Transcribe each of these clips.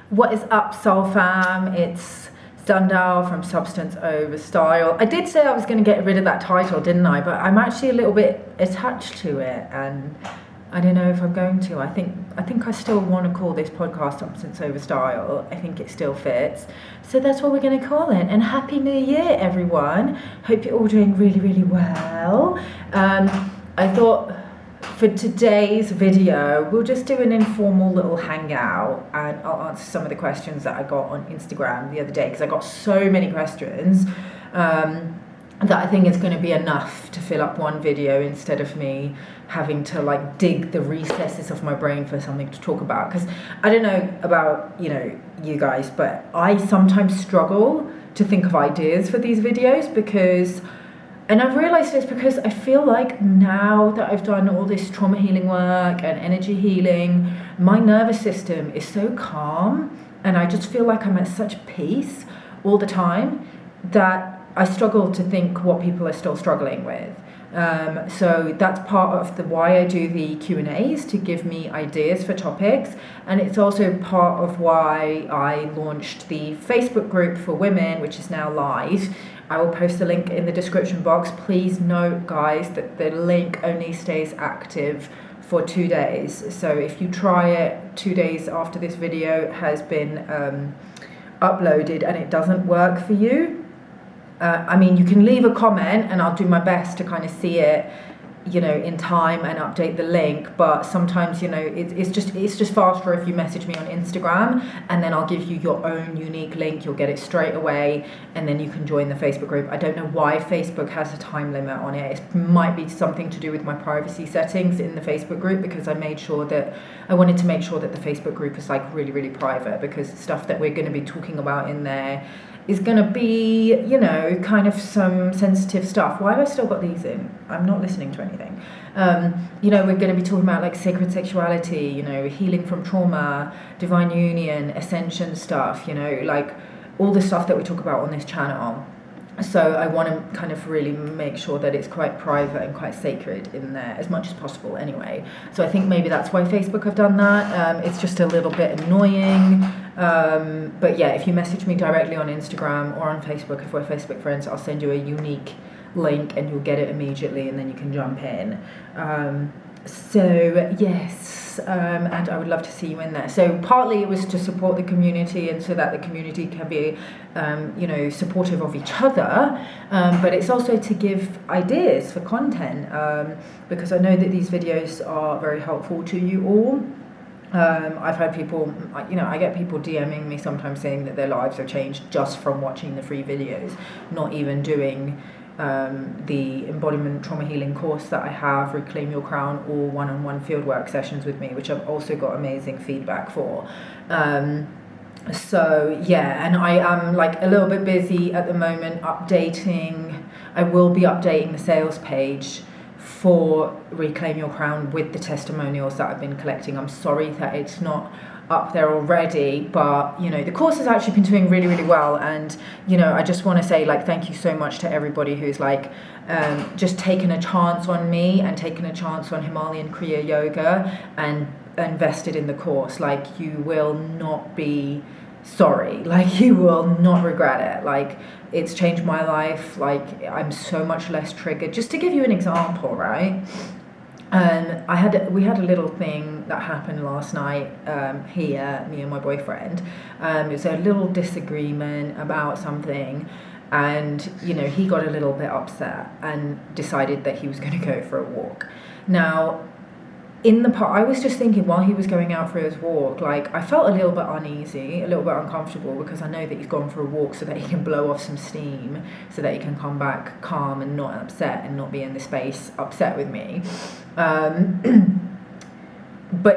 What is up, Soul Fam? It's Sundial from Substance Over Style. I did say I was going to get rid of that title, didn't I? But I'm actually a little bit attached to it, and I don't know if I'm going to. I think I still want to call this podcast Substance Over Style. I think it still fits. So that's what we're going to call it. And Happy New Year, everyone. Hope you're all doing really, really well. I thought for today's video, we'll just do an informal little hangout, and I'll answer some of the questions that I got on Instagram the other day, because I got so many questions that I think it's going to be enough to fill up one video instead of me having to like dig the recesses of my brain for something to talk about. Because I don't know about, you guys, but I sometimes struggle to think of ideas for these videos and I've realised it's because I feel like now that I've done all this trauma healing work and energy healing, my nervous system is so calm, and I just feel like I'm at such peace all the time that I struggle to think what people are still struggling with. So that's part of why I do the Q&As, to give me ideas for topics, and it's also part of why I launched the Facebook group for women, which is now live. I will post the link in the description box. Please note, guys, that the link only stays active for 2 days. So if you try it 2 days after this video has been uploaded and it doesn't work for you, you can leave a comment and I'll do my best to kind of see it, in time and update the link. But sometimes, it's just faster if you message me on Instagram, and then I'll give you your own unique link. You'll get it straight away, and then you can join the Facebook group. I don't know why Facebook has a time limit on it. It might be something to do with my privacy settings in the Facebook group, because I wanted to make sure that the Facebook group is like really, really private, because the stuff that we're going to be talking about in there is going to be, kind of some sensitive stuff. Why have I still got these in? I'm not listening to anything. We're going to be talking about like sacred sexuality, healing from trauma, divine union, ascension stuff, like all the stuff that we talk about on this channel. So I want to kind of really make sure that it's quite private and quite sacred in there as much as possible anyway. So I think maybe that's why Facebook have done that. It's just a little bit annoying. But yeah, if you message me directly on Instagram or on Facebook, if we're Facebook friends, I'll send you a unique link and you'll get it immediately, and then you can jump in. So yes, and I would love to see you in there. So partly it was to support the community, and so that the community can be, supportive of each other. But it's also to give ideas for content, because I know that these videos are very helpful to you all. I've had people, I get people DMing me sometimes saying that their lives have changed just from watching the free videos, not even doing the embodiment trauma healing course that I have, Reclaim Your Crown, or one-on-one fieldwork sessions with me, which I've also got amazing feedback for. So yeah, and I am like a little bit busy at the moment updating. I will be updating the sales page for Reclaim Your Crown with the testimonials that I've been collecting. I'm sorry that it's not up there already, but the course has actually been doing really, really well, and I just want to say like thank you so much to everybody who's like just taken a chance on me and taken a chance on Himalayan Kriya Yoga and invested in the course. Like, you will not be sorry, like you will not regret it. Like, it's changed my life. Like, I'm so much less triggered. Just to give you an example, right? We had a little thing that happened last night here, me and my boyfriend. It was a little disagreement about something, and he got a little bit upset and decided that he was going to go for a walk. Now, I was just thinking, while he was going out for his walk, like, I felt a little bit uneasy, a little bit uncomfortable, because I know that he's gone for a walk so that he can blow off some steam, so that he can come back calm and not upset, and not be in the space upset with me. But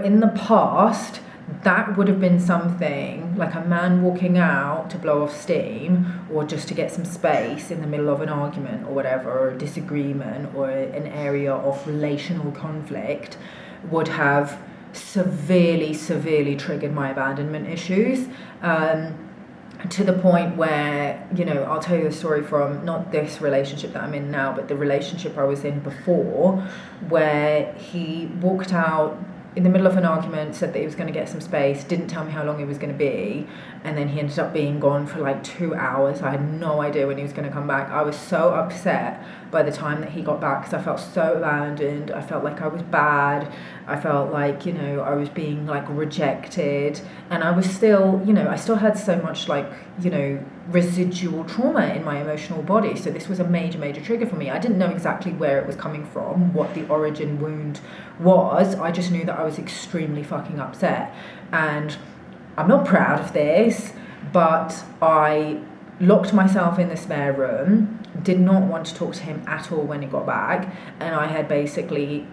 in the past, that would have been something like a man walking out to blow off steam, or just to get some space in the middle of an argument or whatever, or a disagreement, or an area of relational conflict, would have severely, severely triggered my abandonment issues, to the point where, I'll tell you a story from not this relationship that I'm in now, but the relationship I was in before, where he walked out in the middle of an argument, said that he was going to get some space, didn't tell me how long he was going to be, and then he ended up being gone for like 2 hours. I had no idea when he was going to come back. I was so upset by the time that he got back because I felt so abandoned. I felt like I was bad. I felt like, you know, I was being like rejected, and I was still, you know, I still had so much like, you know, residual trauma in my emotional body. So this was a major trigger for me. I didn't know exactly where it was coming from, what the origin wound was. I just knew that I was extremely fucking upset, and I'm not proud of this, but I locked myself in the spare room, did not want to talk to him at all when he got back, and I had basically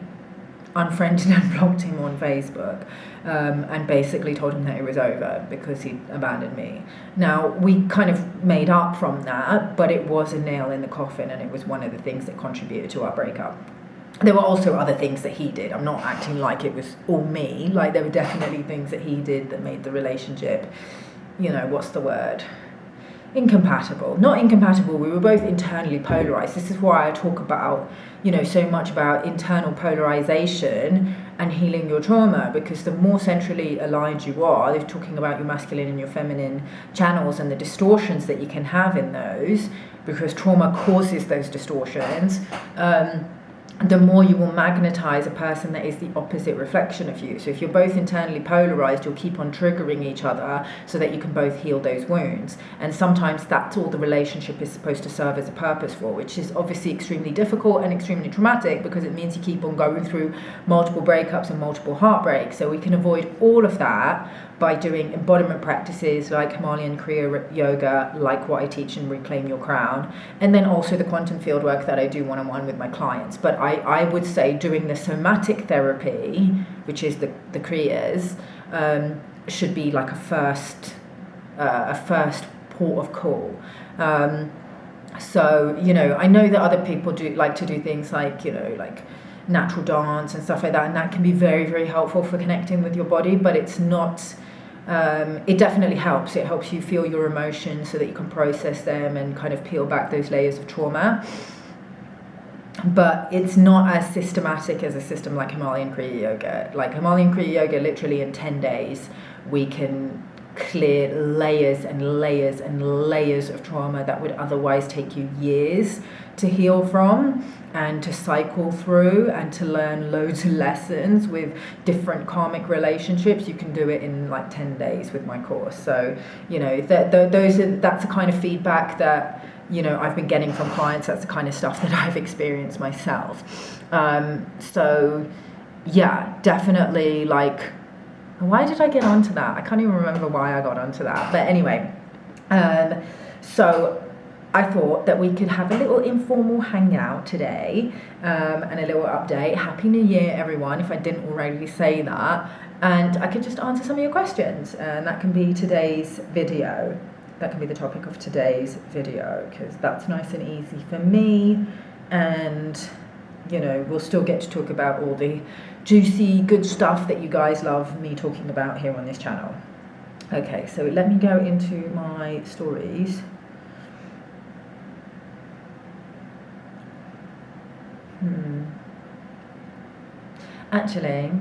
unfriended and blocked him on Facebook, and basically told him that it was over because he abandoned me. Now, we kind of made up from that, but it was a nail in the coffin, and it was one of the things that contributed to our breakup. There were also other things that he did. I'm not acting like it was all me. Like, there were definitely things that he did that made the relationship, you know, what's the word? Incompatible. Not incompatible, we were both internally polarized. This is why I talk about, you know, so much about internal polarization and healing your trauma, because the more centrally aligned you are, they're talking about your masculine and your feminine channels and the distortions that you can have in those, because trauma causes those distortions. The more you will magnetize a person that is the opposite reflection of you. So if you're both internally polarized, you'll keep on triggering each other so that you can both heal those wounds. And sometimes that's all the relationship is supposed to serve as a purpose for, which is obviously extremely difficult and extremely traumatic, because it means you keep on going through multiple breakups and multiple heartbreaks. So we can avoid all of that by doing embodiment practices like Himalayan Kriya Yoga, like what I teach in Reclaim Your Crown, and then also the quantum field work that I do one-on-one with my clients. But I would say doing the somatic therapy, which is the Kriyas, should be like a first port of call. So, you know, I know that other people do like to do things like, you know, like natural dance and stuff like that, and that can be very helpful for connecting with your body, but it's not, it definitely helps. It helps you feel your emotions so that you can process them and kind of peel back those layers of trauma, but it's not as systematic as a system like Himalayan Kriya Yoga. Like Himalayan Kriya Yoga, literally in 10 days we can clear layers and layers and layers of trauma that would otherwise take you years to heal from and to cycle through and to learn loads of lessons with different karmic relationships. You can do it in like 10 days with my course. So, you know, that's the kind of feedback that, you know, I've been getting from clients. That's the kind of stuff that I've experienced myself. So yeah, definitely, like, why did I get onto that? I can't even remember why I got onto that. But anyway, so I thought that we could have a little informal hangout today, and a little update. Happy New Year, everyone, if I didn't already say that. And I could just answer some of your questions, and that can be today's video. That can be the topic of today's video, because that's nice and easy for me. And, you know, we'll still get to talk about all the juicy, good stuff that you guys love me talking about here on this channel. Okay, so let me go into my stories. Actually,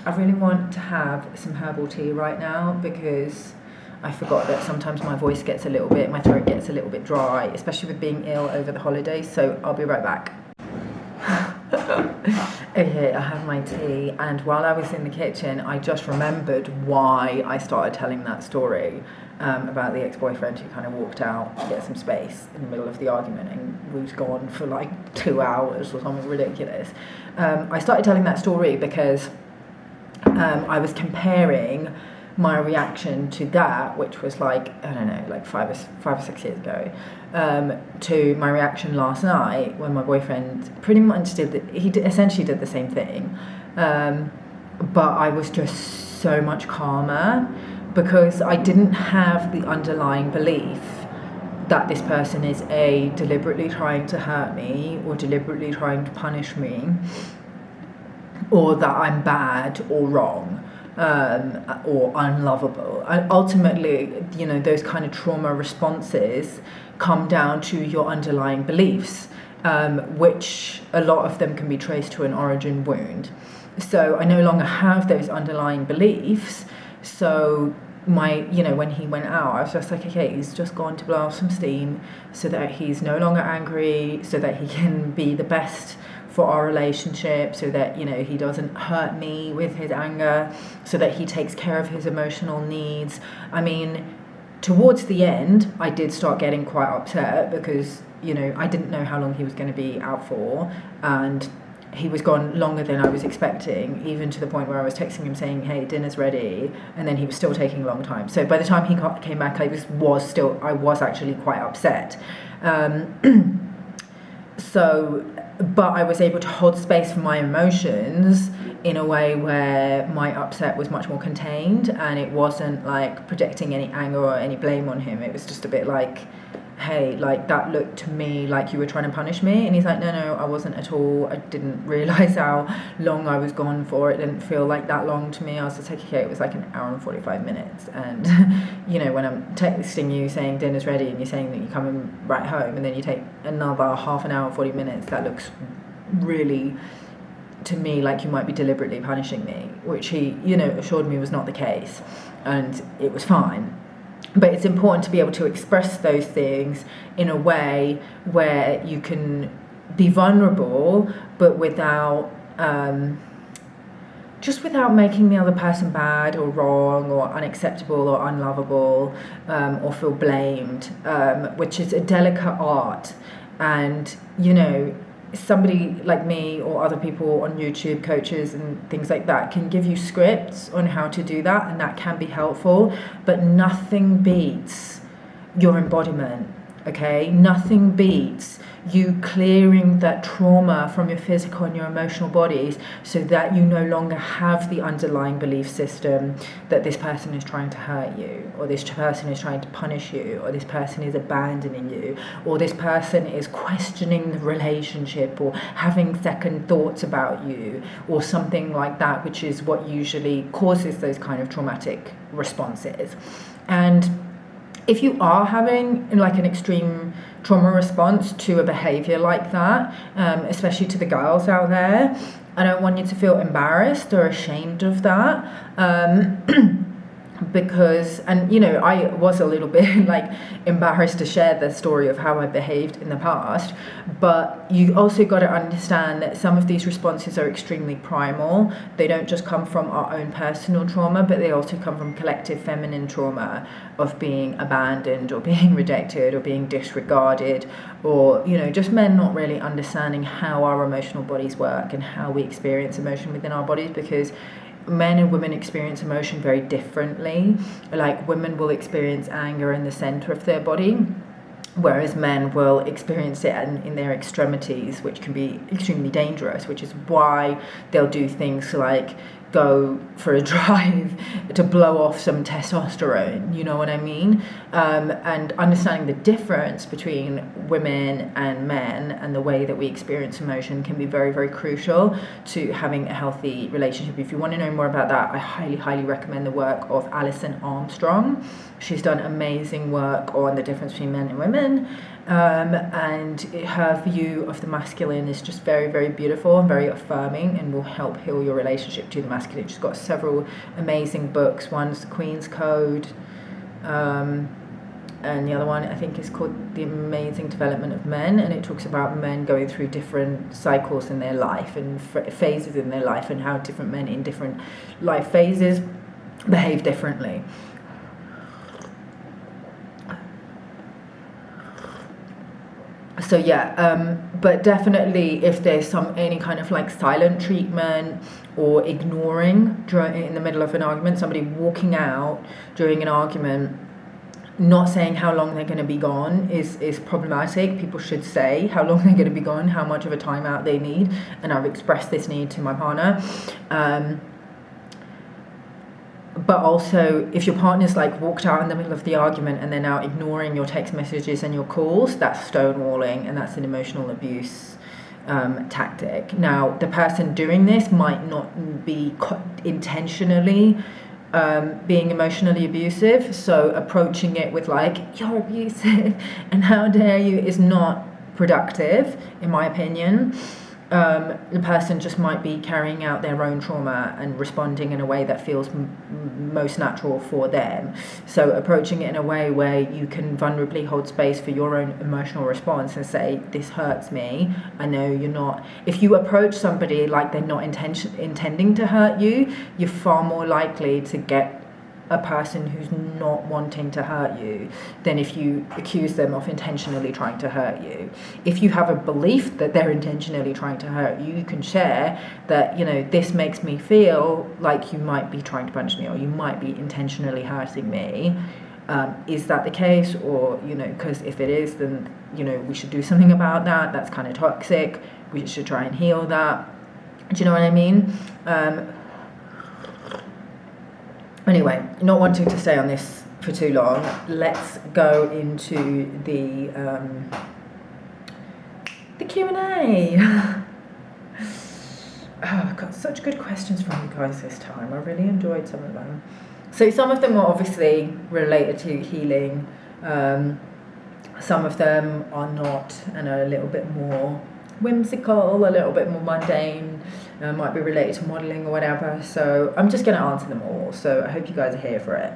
I really want to have some herbal tea right now, because I forgot that sometimes my voice gets a little bit, my throat gets a little bit dry, especially with being ill over the holidays. So I'll be right back. Okay, I have my tea, and while I was in the kitchen, I just remembered why I started telling that story about the ex-boyfriend who kind of walked out to get some space in the middle of the argument and was gone for like 2 hours or something ridiculous. I started telling that story because I was comparing my reaction to that, which was like, I don't know, like five or 6 years ago, to my reaction last night when my boyfriend pretty much essentially did the same thing, but I was just so much calmer, because I didn't have the underlying belief that this person is deliberately trying to hurt me or deliberately trying to punish me, or that I'm bad or wrong. Or unlovable. And ultimately, you know, those kind of trauma responses come down to your underlying beliefs, which a lot of them can be traced to an origin wound. So I no longer have those underlying beliefs. So when he went out, I was just like, okay, he's just gone to blow off some steam so that he's no longer angry, so that he can be the best for our relationship, so that, he doesn't hurt me with his anger, so that he takes care of his emotional needs. I mean, towards the end, I did start getting quite upset because, I didn't know how long he was going to be out for, and he was gone longer than I was expecting, even to the point where I was texting him saying, hey, dinner's ready, and then he was still taking a long time. So by the time he came back, I was actually quite upset. But I was able to hold space for my emotions in a way where my upset was much more contained, and it wasn't like projecting any anger or any blame on him. It was just a bit like, hey, like, that looked to me like you were trying to punish me. And he's like, no, I wasn't at all. I didn't realise how long I was gone for. It didn't feel like that long to me. I was just like, okay, it was like an hour and 45 minutes. And, when I'm texting you saying dinner's ready and you're saying that you're coming right home, and then you take another half an hour, 40 minutes, that looks really, to me, like you might be deliberately punishing me, which he, assured me was not the case. And it was fine. But it's important to be able to express those things in a way where you can be vulnerable, but without making the other person bad or wrong or unacceptable or unlovable, or feel blamed, which is a delicate art. And, somebody like me or other people on YouTube, coaches and things like that, can give you scripts on how to do that, and that can be helpful, but nothing beats your embodiment, okay? Nothing beats you clearing that trauma from your physical and your emotional bodies, so that you no longer have the underlying belief system that this person is trying to hurt you, or this person is trying to punish you, or this person is abandoning you, or this person is questioning the relationship, or having second thoughts about you, or something like that, which is what usually causes those kind of traumatic responses. And if you are having like an extreme trauma response to a behavior like that, especially to the girls out there, I don't want you to feel embarrassed or ashamed of that. Because, and I was a little bit like embarrassed to share the story of how I behaved in the past, but you also got to understand that some of these responses are extremely primal. They don't just come from our own personal trauma, but they also come from collective feminine trauma of being abandoned or being rejected or being disregarded, or just men not really understanding how our emotional bodies work and how we experience emotion within our bodies, because men and women experience emotion very differently. Like, women will experience anger in the center of their body, whereas men will experience it in their extremities, which can be extremely dangerous, which is why they'll do things like go for a drive to blow off some testosterone, you know what I mean? And understanding the difference between women and men and the way that we experience emotion can be very, very crucial to having a healthy relationship. If you want to know more about that, I highly, highly recommend the work of Alison Armstrong. She's done amazing work on the difference between men and women, and her view of the masculine is just very, very beautiful and very affirming, and will help heal your relationship to the masculine. She's got several amazing books. One's The Queen's Code, and the other one I think is called The Amazing Development of Men, and it talks about men going through different cycles in their life and phases in their life, and how different men in different life phases behave differently. So but definitely if there's any kind of like silent treatment or ignoring in the middle of an argument, somebody walking out during an argument, not saying how long they're going to be gone is problematic. People should say how long they're going to be gone, how much of a timeout they need, and I've expressed this need to my partner. But also, if your partner's like walked out in the middle of the argument and they're now ignoring your text messages and your calls, that's stonewalling, and that's an emotional abuse tactic. Now, the person doing this might not be intentionally being emotionally abusive, so approaching it with like, you're abusive and how dare you, is not productive, in my opinion. the person just might be carrying out their own trauma and responding in a way that feels most natural for them. So approaching it in a way where you can vulnerably hold space for your own emotional response and say, this hurts me. I know you're not. If you approach somebody like they're not intending to hurt you, you're far more likely to get a person who's not wanting to hurt you than if you accuse them of intentionally trying to hurt you. If you have a belief that they're intentionally trying to hurt you, you can share that, you know, this makes me feel like you might be trying to punish me, or you might be intentionally hurting me. Is that the case? Or, you know, because if it is, then, you know, we should do something about that. That's kind of toxic. We should try and heal that. Do you know what I mean? Anyway, not wanting to stay on this for too long, let's go into the Q&A. Oh, I've got such good questions from you guys this time. I really enjoyed some of them. So some of them are obviously related to healing. Some of them are not, and are a little bit more whimsical, a little bit more mundane, might be related to modelling or whatever. So I'm just going to answer them all. So I hope you guys are here for it.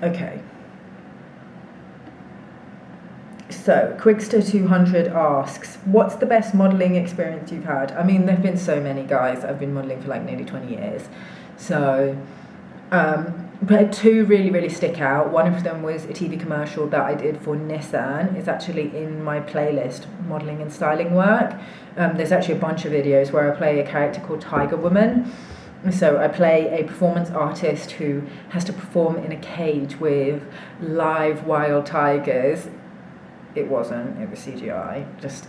Okay. So Quickster200 asks, what's the best modelling experience you've had? I mean, there have been so many, guys. I've been modelling for like nearly 20 years. So, but two really stick out. One of them was a TV commercial that I did for Nissan. It's actually in my playlist, modelling and styling work. There's actually a bunch of videos where I play a character called Tiger Woman. So I play a performance artist who has to perform in a cage with live wild tigers. It wasn't, it was CGI. Just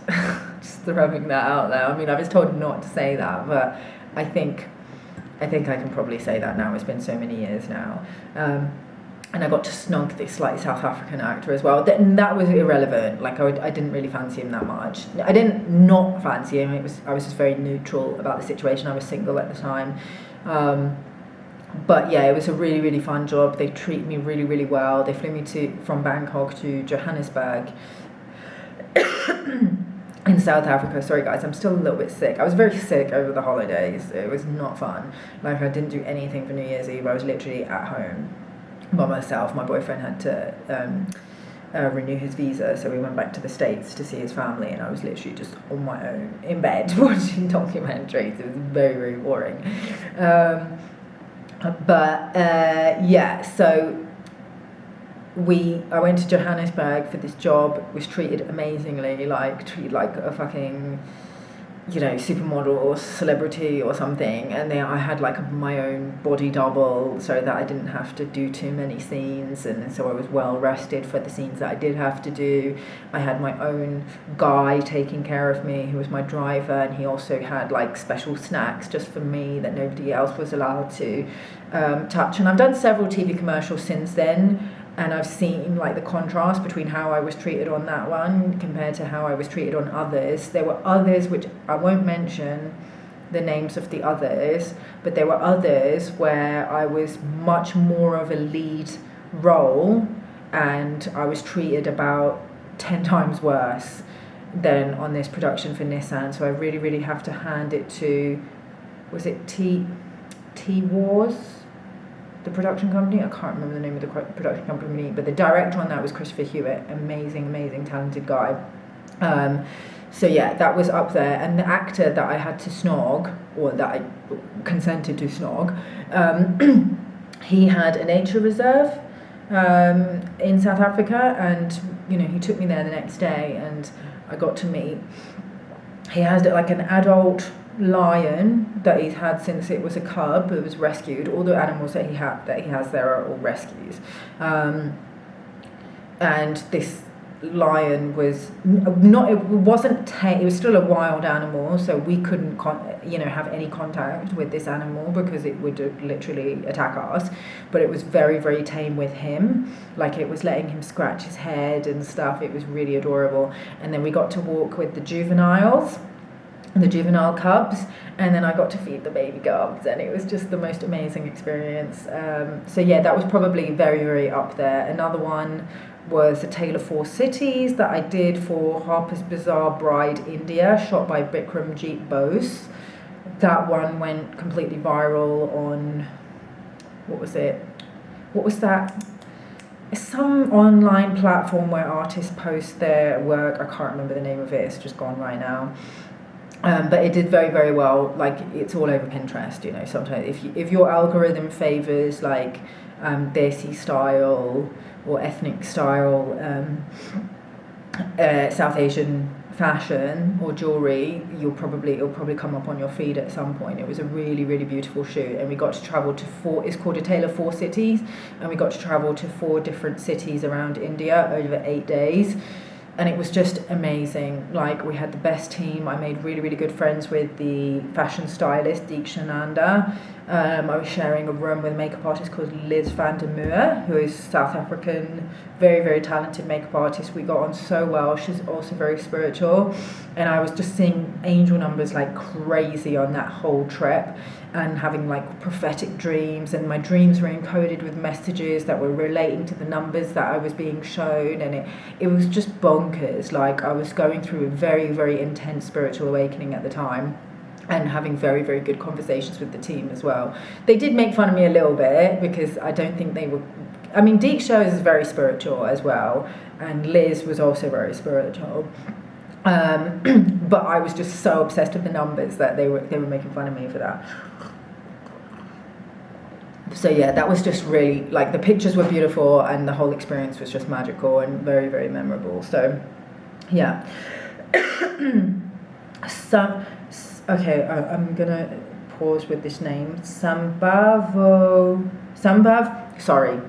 throwing that out there. I mean, I was told not to say that, but I think I can probably say that now. It's been so many years now. And I got to snog this like South African actor as well. That was irrelevant. Like I didn't really fancy him that much. I didn't not fancy him. I was just very neutral about the situation. I was single at the time. But yeah, it was a really fun job. They treat me really well. They flew me from Bangkok to Johannesburg in South Africa. Sorry guys, I'm still a little bit sick. I was very sick over the holidays. It was not fun. Like I didn't do anything for New Year's Eve. I was literally at home by myself. My boyfriend had to renew his visa, so we went back to the States to see his family, and I was literally just on my own in bed watching documentaries. It was very boring. Yeah, so I went to Johannesburg for this job, was treated amazingly, treated like a fucking, you know, supermodel or celebrity or something. And then I had like my own body double so that I didn't have to do too many scenes, and so I was well rested for the scenes that I did have to do. I had my own guy taking care of me who was my driver, and he also had like special snacks just for me that nobody else was allowed to touch. And I've done several TV commercials since then, and I've seen like the contrast between how I was treated on that one compared to how I was treated on others. There were others, which I won't mention the names of the others, but there were others where I was much more of a lead role, and I was treated about 10 times worse than on this production for Nissan. So I really have to hand it to, was it T Wars? The production company, I can't remember the name of the production company, but the director on that was Christopher Hewitt, amazing talented guy. So yeah, that was up there. And the actor that I had to snog, or that I consented to snog, he had a nature reserve in South Africa, and you know, he took me there the next day, and I got to meet, he has like an adult lion that he's had since it was a cub. It was rescued. All the animals that he has there are all rescues, and this lion was not, it wasn't tame, it was still a wild animal, so we couldn't have any contact with this animal because it would literally attack us. But it was very tame with him, like it was letting him scratch his head and stuff. It was really adorable. And then we got to walk with the juveniles, the juvenile cubs, and then I got to feed the baby cubs, and it was just the most amazing experience. So yeah, that was probably very, very up there. Another one was A Tale of Four Cities that I did for Harper's Bazaar Bride India, shot by Bikramjit Bose. That one went completely viral on, what was that? Some online platform where artists post their work. I can't remember the name of it, it's just gone right now. But it did very, very well. Like, it's all over Pinterest, you know. Sometimes if your algorithm favors like desi style or ethnic style South Asian fashion or jewelry, it'll probably come up on your feed at some point. It was a really, really beautiful shoot, and we got to travel to it's called A Tale of Four Cities, and we got to travel to 4 different cities around India over 8 days. And it was just amazing. Like, we had the best team. I made really, really good friends with the fashion stylist, Deekshananda. I was sharing a room with a makeup artist called Liz van der Meer, who is South African, very, very talented makeup artist. We got on so well. She's also very spiritual. And I was just seeing angel numbers like crazy on that whole trip, and having like prophetic dreams, and my dreams were encoded with messages that were relating to the numbers that I was being shown, and it was just bonkers. Like, I was going through a very, very intense spiritual awakening at the time, and having very, very good conversations with the team as well. They did make fun of me a little bit because I don't think they were, I mean, Deeksha is very spiritual as well, and Liz was also very spiritual. But I was just so obsessed with the numbers that they were making fun of me for that. So yeah, that was just really, like, the pictures were beautiful and the whole experience was just magical and very, very memorable. So yeah. I'm gonna pause with this name. Sambhav, sorry.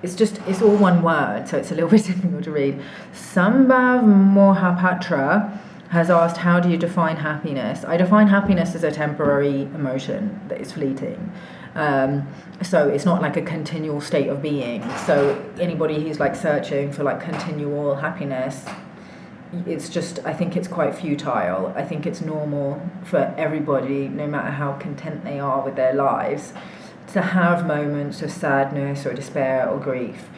It's all one word, so it's a little bit difficult to read. Sambhav Mohapatra has asked, how do you define happiness? I define happiness as a temporary emotion that is fleeting. So it's not like a continual state of being. So anybody who's like searching for like continual happiness, it's just, I think it's quite futile. I think it's normal for everybody, no matter how content they are with their lives, to have moments of sadness or despair or grief.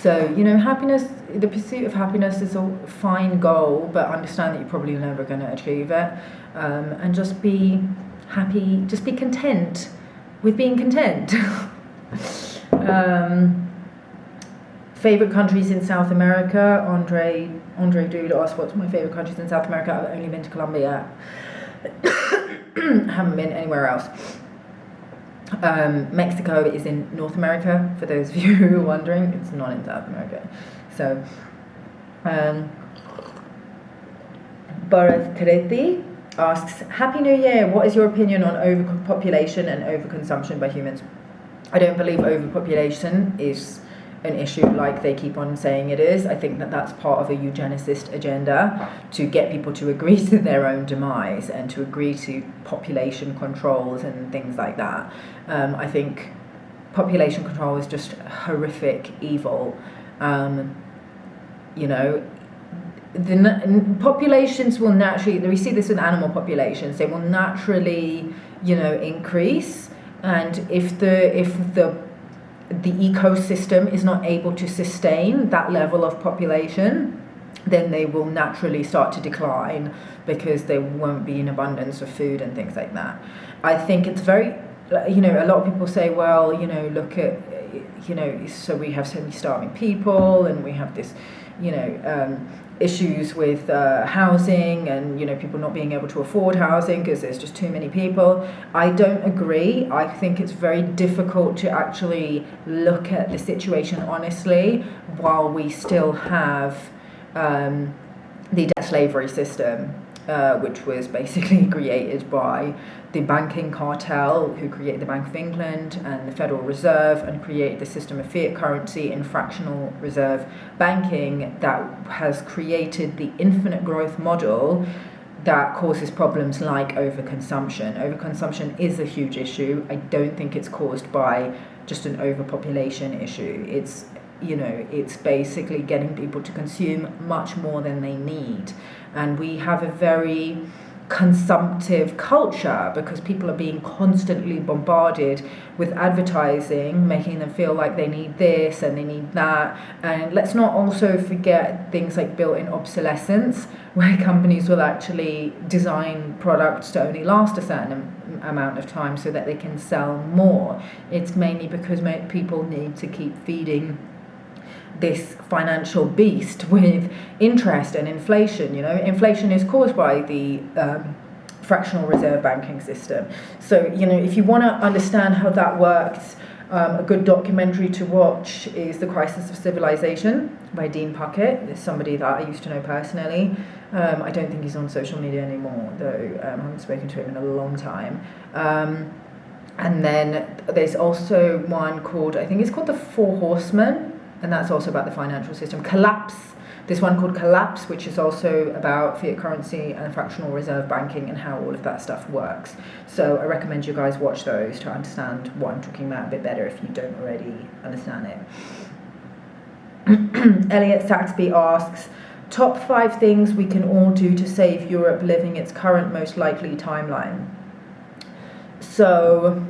So, you know, happiness, the pursuit of happiness is a fine goal, but understand that you're probably never going to achieve it. And just be happy, just be content with being content. Favorite countries in South America? Andre Dude asked, what's my favorite countries in South America? I've only been to Colombia. Haven't been anywhere else. Mexico is in North America, for those of you who are wondering. It's not in South America. So, Bharat Kreti asks, Happy New Year, what is your opinion on overpopulation and overconsumption by humans? I don't believe overpopulation is an issue like they keep on saying it is. I think that that's part of a eugenicist agenda to get people to agree to their own demise and to agree to population controls and things like that. I think population control is just horrific evil. You know, the populations will naturally, we see this with animal populations, they will naturally, you know, increase, and if the ecosystem is not able to sustain that level of population, then they will naturally start to decline because there won't be an abundance of food and things like that. I think it's very, you know, a lot of people say, well, you know, look at, you know, so we have so many starving people and we have this, you know, issues with housing and, you know, people not being able to afford housing because there's just too many people. I don't agree. I think it's very difficult to actually look at the situation honestly while we still have the debt slavery system, which was basically created by the banking cartel who created the Bank of England and the Federal Reserve and created the system of fiat currency and fractional reserve banking that has created the infinite growth model that causes problems like overconsumption. Overconsumption is a huge issue. I don't think it's caused by just an overpopulation issue. it's basically getting people to consume much more than they need. And we have a very consumptive culture because people are being constantly bombarded with advertising, making them feel like they need this and they need that. And let's not also forget things like built-in obsolescence, where companies will actually design products to only last a certain amount of time so that they can sell more. It's mainly because people need to keep feeding this financial beast with interest and inflation. Inflation is caused by the fractional reserve banking system. So, if you want to understand how that works, a good documentary to watch is The Crisis of Civilization by Dean Puckett. It's somebody that I used to know personally. I don't think he's on social media anymore, though. I haven't spoken to him in a long time. And then there's also one I think it's called The Four Horsemen, and that's also about the financial system. There's one called Collapse, which is also about fiat currency and fractional reserve banking and how all of that stuff works. So I recommend you guys watch those to understand what I'm talking about a bit better if you don't already understand it. Elliot Saxby asks, top 5 things we can all do to save Europe living its current most likely timeline. So,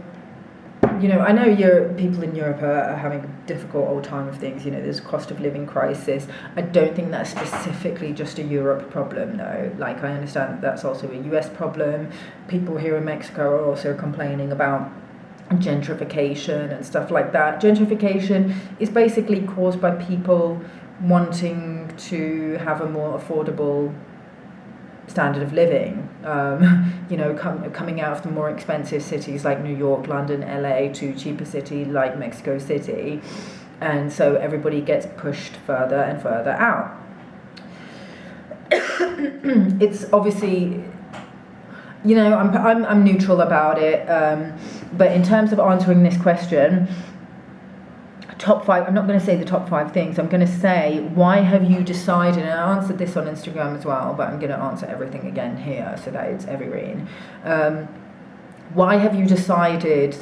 I know people in Europe are having a difficult old time of things. There's a cost of living crisis. I don't think that's specifically just a Europe problem, though. I understand that that's also a US problem. People here in Mexico are also complaining about gentrification and stuff like that. Gentrification is basically caused by people wanting to have a more affordable standard of living, coming out of the more expensive cities like New York, London, LA to cheaper cities like Mexico City, and so everybody gets pushed further and further out. It's obviously, I'm neutral about it, but in terms of answering this question, top 5, I'm not going to say the top 5 things. I'm going to say, why have you decided, and I answered this on Instagram as well, but I'm going to answer everything again here so that it's evergreen. Why have you decided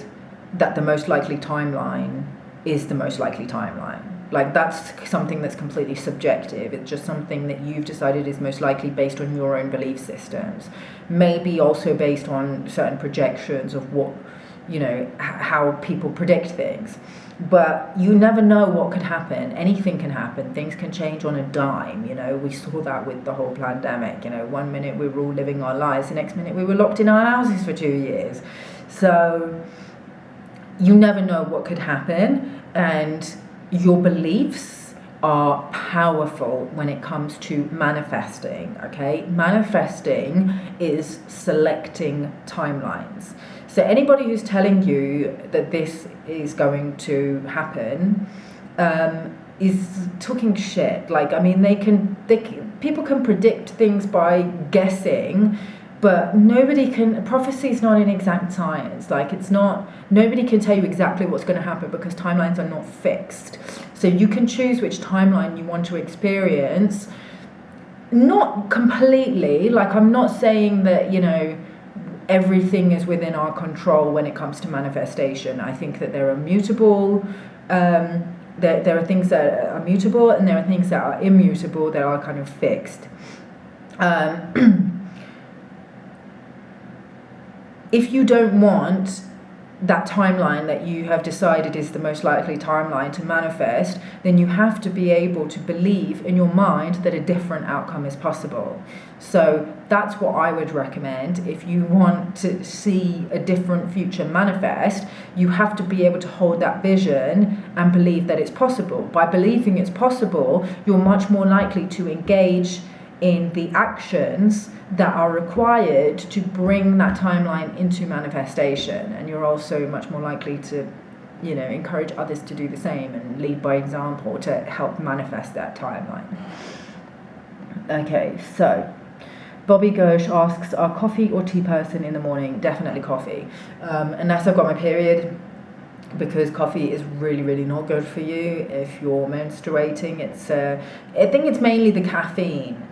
that the most likely timeline is the most likely timeline? That's something that's completely subjective. It's just something that you've decided is most likely based on your own belief systems. Maybe also based on certain projections of what, how people predict things. But you never know what could happen. Anything can happen. Things can change on a dime. We saw that with the whole pandemic. One minute we were all living our lives, the next minute we were locked in our houses for 2 years. So you never know what could happen, and your beliefs are powerful when it comes to manifesting, okay? Manifesting is selecting timelines. So anybody who's telling you that this is going to happen is talking shit. People can predict things by guessing, but prophecy is not an exact science. Nobody can tell you exactly what's going to happen because timelines are not fixed. So you can choose which timeline you want to experience. Not completely, I'm not saying that, everything is within our control when it comes to manifestation. I think that there are mutable, there are things that are mutable, and there are things that are immutable, that are kind of fixed. If you don't want that timeline that you have decided is the most likely timeline to manifest, then you have to be able to believe in your mind that a different outcome is possible. So that's what I would recommend. If you want to see a different future manifest, you have to be able to hold that vision and believe that it's possible. By believing it's possible, you're much more likely to engage in the actions that are required to bring that timeline into manifestation, and you're also much more likely to encourage others to do the same and lead by example to help manifest that timeline. Okay, so Bobby Gersh asks, are coffee or tea person in the morning? Definitely coffee, unless I've got my period, because coffee is really, really not good for you if you're menstruating. I think it's mainly the caffeine.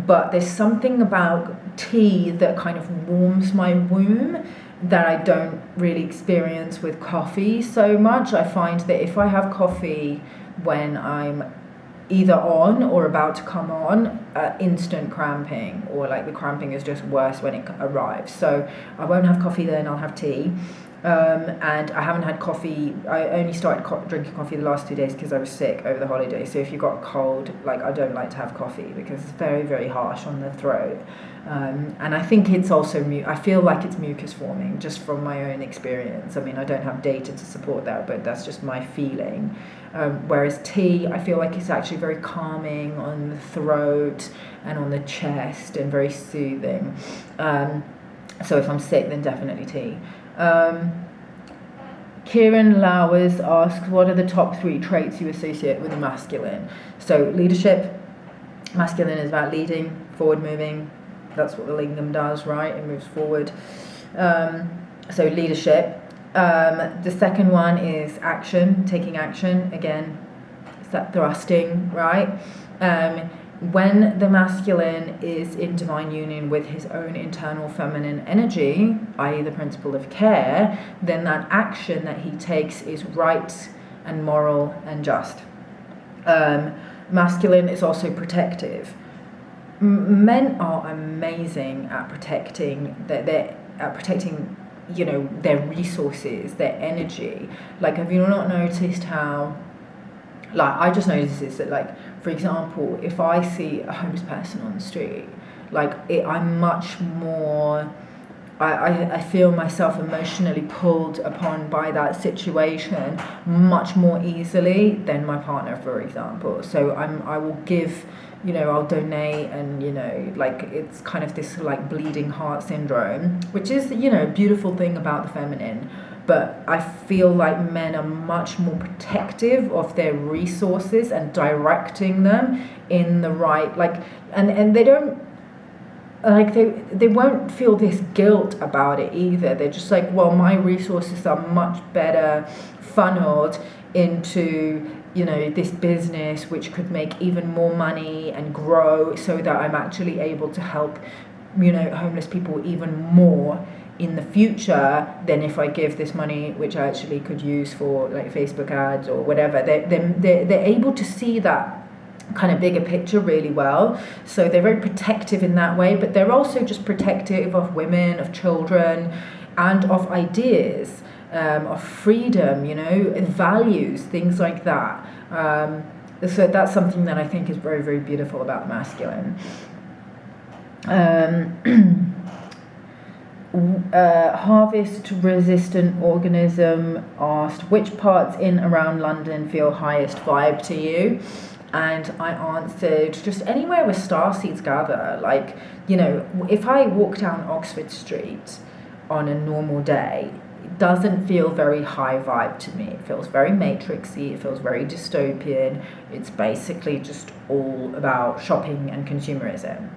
But there's something about tea that kind of warms my womb, that I don't really experience with coffee so much. I find that if I have coffee when I'm either on or about to come on, instant cramping, or like the cramping is just worse when it arrives. So I won't have coffee then, I'll have tea. And I haven't had coffee. I only started drinking coffee the last 2 days because I was sick over the holidays. So if you've got a cold, like, I don't like to have coffee because it's very, very harsh on the throat. And I think it's also I feel like it's mucus forming just from my own experience. I mean, I don't have data to support that, but that's just my feeling. Whereas tea, I feel like it's actually very calming on the throat and on the chest and very soothing. So if I'm sick, then definitely tea. Kieran Lowers asks, what are the top 3 traits you associate with the masculine? So leadership. Masculine is about leading, forward moving. That's what the lingam does, right? It moves forward. So leadership. The second one is action, taking action. Again, it's that thrusting, right? When the masculine is in divine union with his own internal feminine energy, i.e. the principle of care, then that action that he takes is right and moral and just. Masculine is also protective. Men are amazing at protecting you know, their resources, their energy. Like, have you not noticed how, like, I just noticed this, that, like, for example, if I see a homeless person on the street, like, I'm much more, I feel myself emotionally pulled upon by that situation much more easily than my partner, for example. So I will give, you know, I'll donate, and, you know, like, it's kind of this, like, bleeding heart syndrome, which is, you know, a beautiful thing about the feminine. But I feel like men are much more protective of their resources and directing them in the right, like, and they don't, like, they won't feel this guilt about it either. They're just like, well, my resources are much better funneled into, you know, this business which could make even more money and grow, so that I'm actually able to help, you know, homeless people even more in the future than if I give this money, which I actually could use for, like, Facebook ads or whatever. They're able to see that kind of bigger picture really well. So they're very protective in that way, but they're also just protective of women, of children, and of ideas, of freedom, you know, values, things like that. So that's something that I think is very, very beautiful about the masculine. Harvest resistant organism asked, which parts in around London feel highest vibe to you? And I answered, just anywhere where starseeds gather. Like, you know, if I walk down Oxford Street on a normal day, it doesn't feel very high vibe to me. It feels very matrixy, it feels very dystopian. It's basically just all about shopping and consumerism.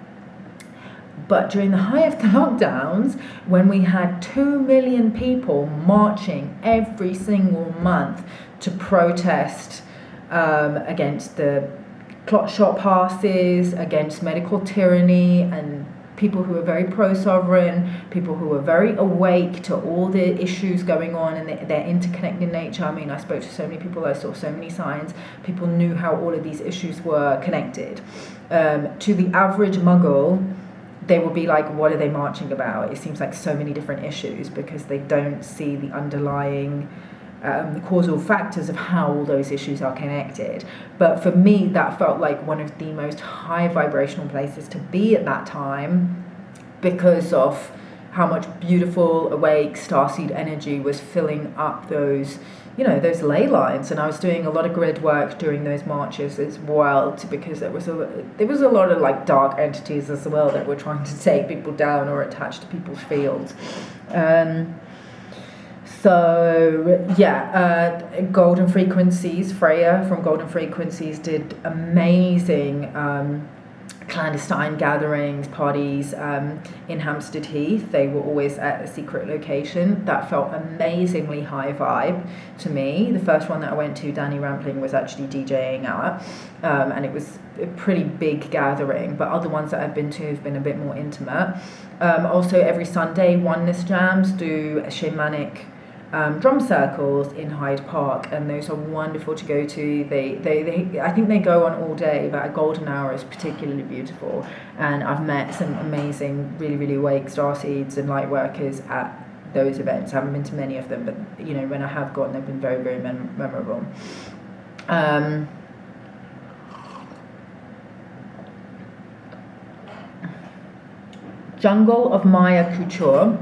But during the height of the lockdowns, when we had 2 million people marching every single month to protest against the clot shot passes, against medical tyranny, and people who are very pro-sovereign, people who are very awake to all the issues going on and their interconnected nature. I mean, I spoke to so many people, I saw so many signs. People knew how all of these issues were connected. To the average muggle, they will be like, what are they marching about? It seems like so many different issues, because they don't see the underlying the causal factors of how all those issues are connected. But for me, that felt like one of the most high vibrational places to be at that time, because of how much beautiful, awake, starseed energy was filling up those, you know, those ley lines. And I was doing a lot of grid work during those marches as well, because there was a lot of, like, dark entities as well that were trying to take people down or attach to people's fields. So yeah, Golden Frequencies, Freya from Golden Frequencies did amazing clandestine gatherings, parties in Hampstead Heath. They were always at a secret location. That felt amazingly high vibe to me. The first one that I went to, Danny Rampling was actually DJing at, and it was a pretty big gathering, but other ones that I've been to have been a bit more intimate. Also, every Sunday, Oneness Jams do shamanic drum circles in Hyde Park, and those are wonderful to go to. They I think they go on all day, but a golden hour is particularly beautiful, and I've met some amazing, really, really awake starseeds and light workers at those events. I haven't been to many of them, but you know, when I have gone, they've been very, very memorable. Jungle of Maya Couture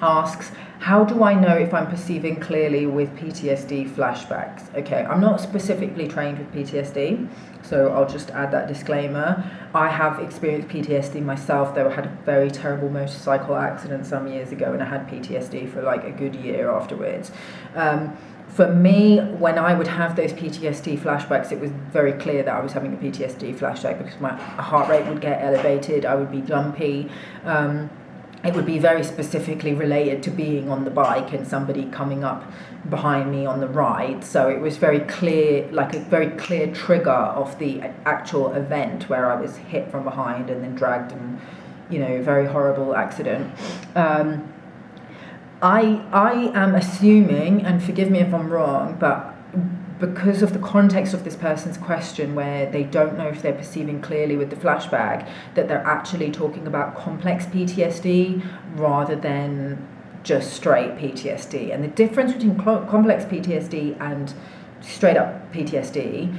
asks, how do I know if I'm perceiving clearly with PTSD flashbacks? Okay, I'm not specifically trained with PTSD, so I'll just add that disclaimer. I have experienced PTSD myself, though I had a very terrible motorcycle accident some years ago, and I had PTSD for like a good year afterwards. For me, when I would have those PTSD flashbacks, it was very clear that I was having a PTSD flashback, because my heart rate would get elevated, I would be jumpy. It would be very specifically related to being on the bike and somebody coming up behind me on the ride. So it was very clear, like a very clear trigger of the actual event where I was hit from behind and then dragged, and, you know, very horrible accident. I am assuming, and forgive me if I'm wrong, but because of the context of this person's question, where they don't know if they're perceiving clearly with the flashback, that they're actually talking about complex PTSD rather than just straight PTSD. And the difference between complex PTSD and straight up PTSD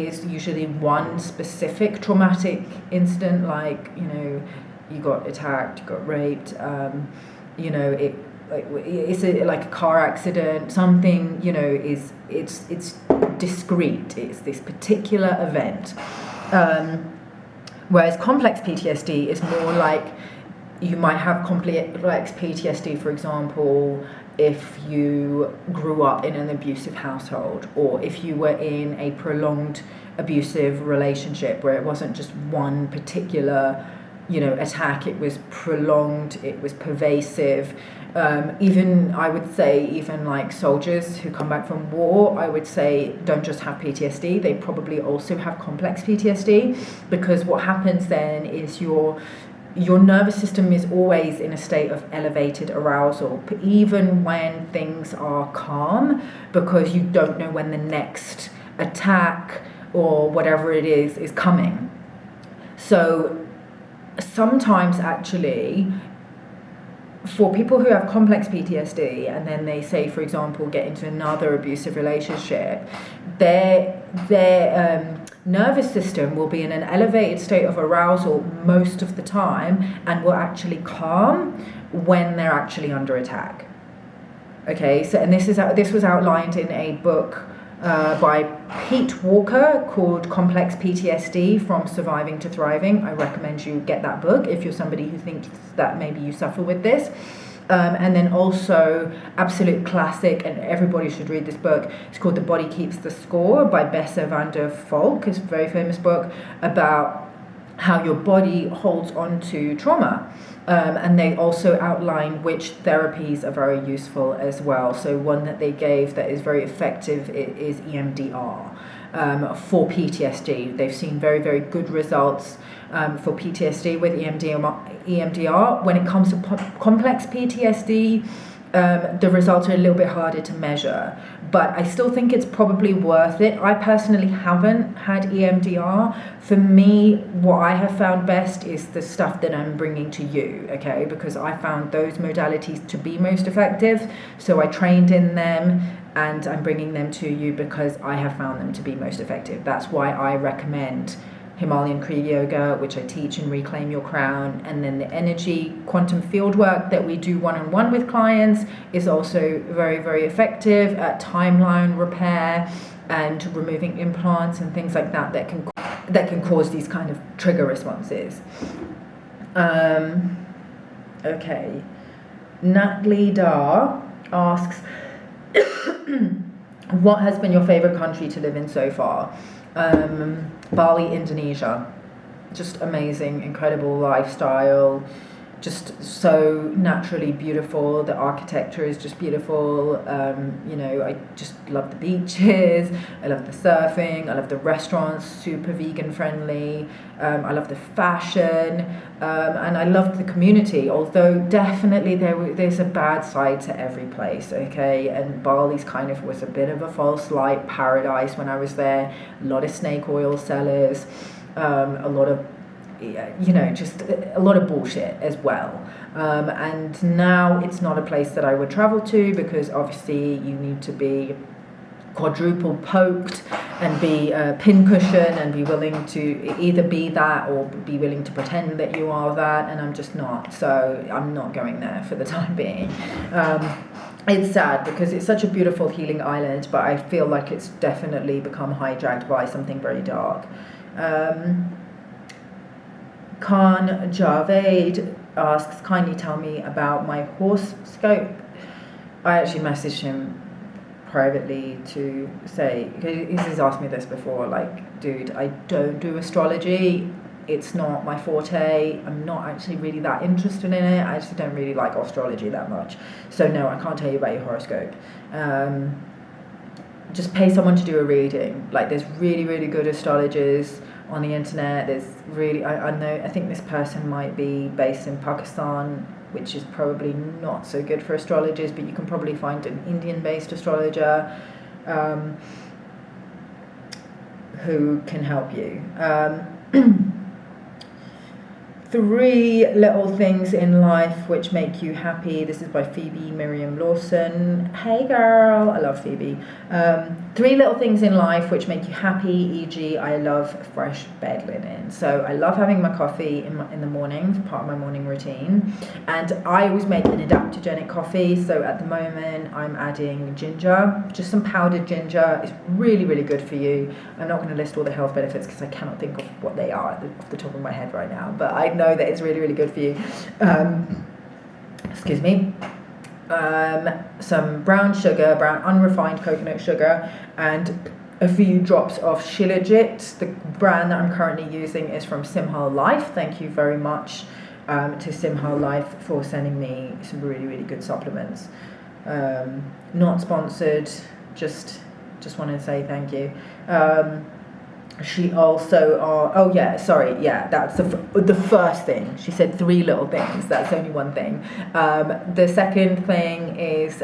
is usually one specific traumatic incident, like, you know, you got attacked, you got raped, you know, it's like a car accident, something, you know, it's discrete, it's this particular event. Whereas complex PTSD is more like, you might have complex PTSD, for example, if you grew up in an abusive household, or if you were in a prolonged abusive relationship where it wasn't just one particular, you know, attack, it was prolonged, it was pervasive. Even, I would say, even like soldiers who come back from war, I would say, don't just have PTSD, they probably also have complex PTSD, because what happens then is your nervous system is always in a state of elevated arousal, even when things are calm, because you don't know when the next attack or whatever it is coming. So sometimes, actually, for people who have complex PTSD and then they say, for example, get into another abusive relationship, their nervous system will be in an elevated state of arousal most of the time, and will actually calm when they're actually under attack. Okay, so, and this was outlined in a book by Pete Walker called Complex PTSD, From Surviving to Thriving. I recommend you get that book if you're somebody who thinks that maybe you suffer with this. And then also, absolute classic, and everybody should read this book, it's called The Body Keeps the Score by Bessa van der Valk. It's a very famous book about how your body holds on to trauma. And they also outline which therapies are very useful as well. So one that they gave that is very effective is EMDR for PTSD. They've seen very, very good results for PTSD with EMDR. When it comes to complex PTSD, the results are a little bit harder to measure, but I still think it's probably worth it. I personally haven't had EMDR. For me, what I have found best is the stuff that I'm bringing to you, okay? Because I found those modalities to be most effective, so I trained in them, and I'm bringing them to you because I have found them to be most effective. That's why I recommend Himalayan Kriya Yoga, which I teach in Reclaim Your Crown, and then the energy quantum field work that we do one-on-one with clients is also very, very effective at timeline repair and removing implants and things like that that can cause these kind of trigger responses. Okay, Natalie Dar asks, what has been your favorite country to live in so far? Bali, Indonesia. just amazing, incredible lifestyle, just so naturally beautiful. The architecture is just beautiful. You know, I just love the beaches, I love the surfing, I love the restaurants, super vegan friendly. I love the fashion, and I loved the community, although definitely there's a bad side to every place, okay? And Bali's kind of was a bit of a false light paradise when I was there. A lot of snake oil sellers, a lot of, you know, just a lot of bullshit as well. And now it's not a place that I would travel to, because obviously you need to be quadruple poked and be a pincushion and be willing to either be that or be willing to pretend that you are that, and I'm just not. So I'm not going there for the time being. It's sad because it's such a beautiful healing island, but I feel like it's definitely become hijacked by something very dark. Khan Javed asks, kindly tell me about my horoscope. I actually messaged him privately to say, he's asked me this before, like, dude, I don't do astrology, it's not my forte, I'm not actually really that interested in it, I actually don't really like astrology that much, so no, I can't tell you about your horoscope. Just pay someone to do a reading. Like, there's really, really good astrologers on the internet. There's really, I think this person might be based in Pakistan, which is probably not so good for astrologers, but you can probably find an Indian-based astrologer who can help you. 3 little things in life which make you happy. This is by Phoebe Miriam Lawson. Hey girl, I love Phoebe. 3 little things in life which make you happy, e.g. I love fresh bed linen. So I love having my coffee in the morning, it's part of my morning routine. And I always make an adaptogenic coffee. So at the moment I'm adding ginger, just some powdered ginger. It's really, really good for you. I'm not going to list all the health benefits because I cannot think of what they are off the top of my head right now. But I know that it's really, really good for you. Excuse me. Some brown sugar, brown unrefined coconut sugar, and a few drops of Shilajit. The brand that I'm currently using is from Simha Life. Thank you very much to Simha Life for sending me some really, really good supplements. Not sponsored, just wanted to say thank you. She also, that's the first thing. She said 3 little things, that's only one thing. The second thing is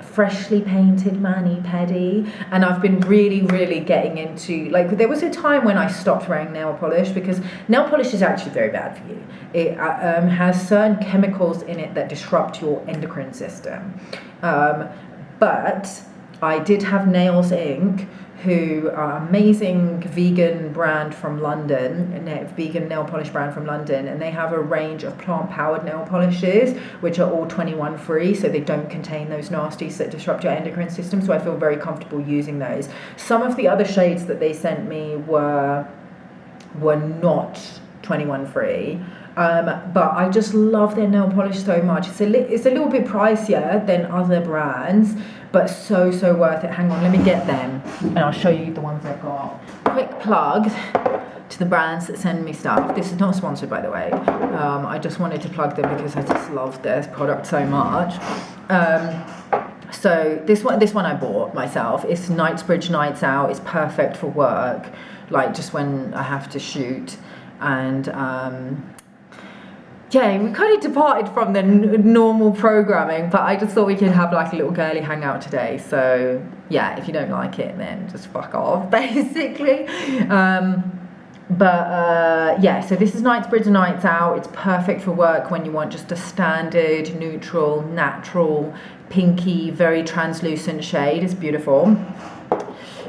freshly painted mani-pedi, and I've been really, really getting into, like, there was a time when I stopped wearing nail polish, because nail polish is actually very bad for you. It has certain chemicals in it that disrupt your endocrine system. But I did have Nails Inc., who are amazing vegan brand from London, a vegan nail polish brand from London, and they have a range of plant-powered nail polishes, which are all 21 free, so they don't contain those nasties that disrupt your endocrine system, so I feel very comfortable using those. Some of the other shades that they sent me were not 21 free, but I just love their nail polish so much. It's a little bit pricier than other brands, but so worth it. Hang on, let me get them and I'll show you the ones I got. Quick plug to the brands that send me stuff. This is not sponsored, by the way. I just wanted to plug them because I just love their product so much. So this one I bought myself. It's Knightsbridge Nights Out. It's perfect for work, like just when I have to shoot. And yeah, we kind of departed from the normal programming, but I just thought we could have like a little girly hangout today. So yeah, if you don't like it, then just fuck off, basically. Yeah, so this is Knightsbridge Nights Out. It's perfect for work when you want just a standard, neutral, natural, pinky, very translucent shade. It's beautiful.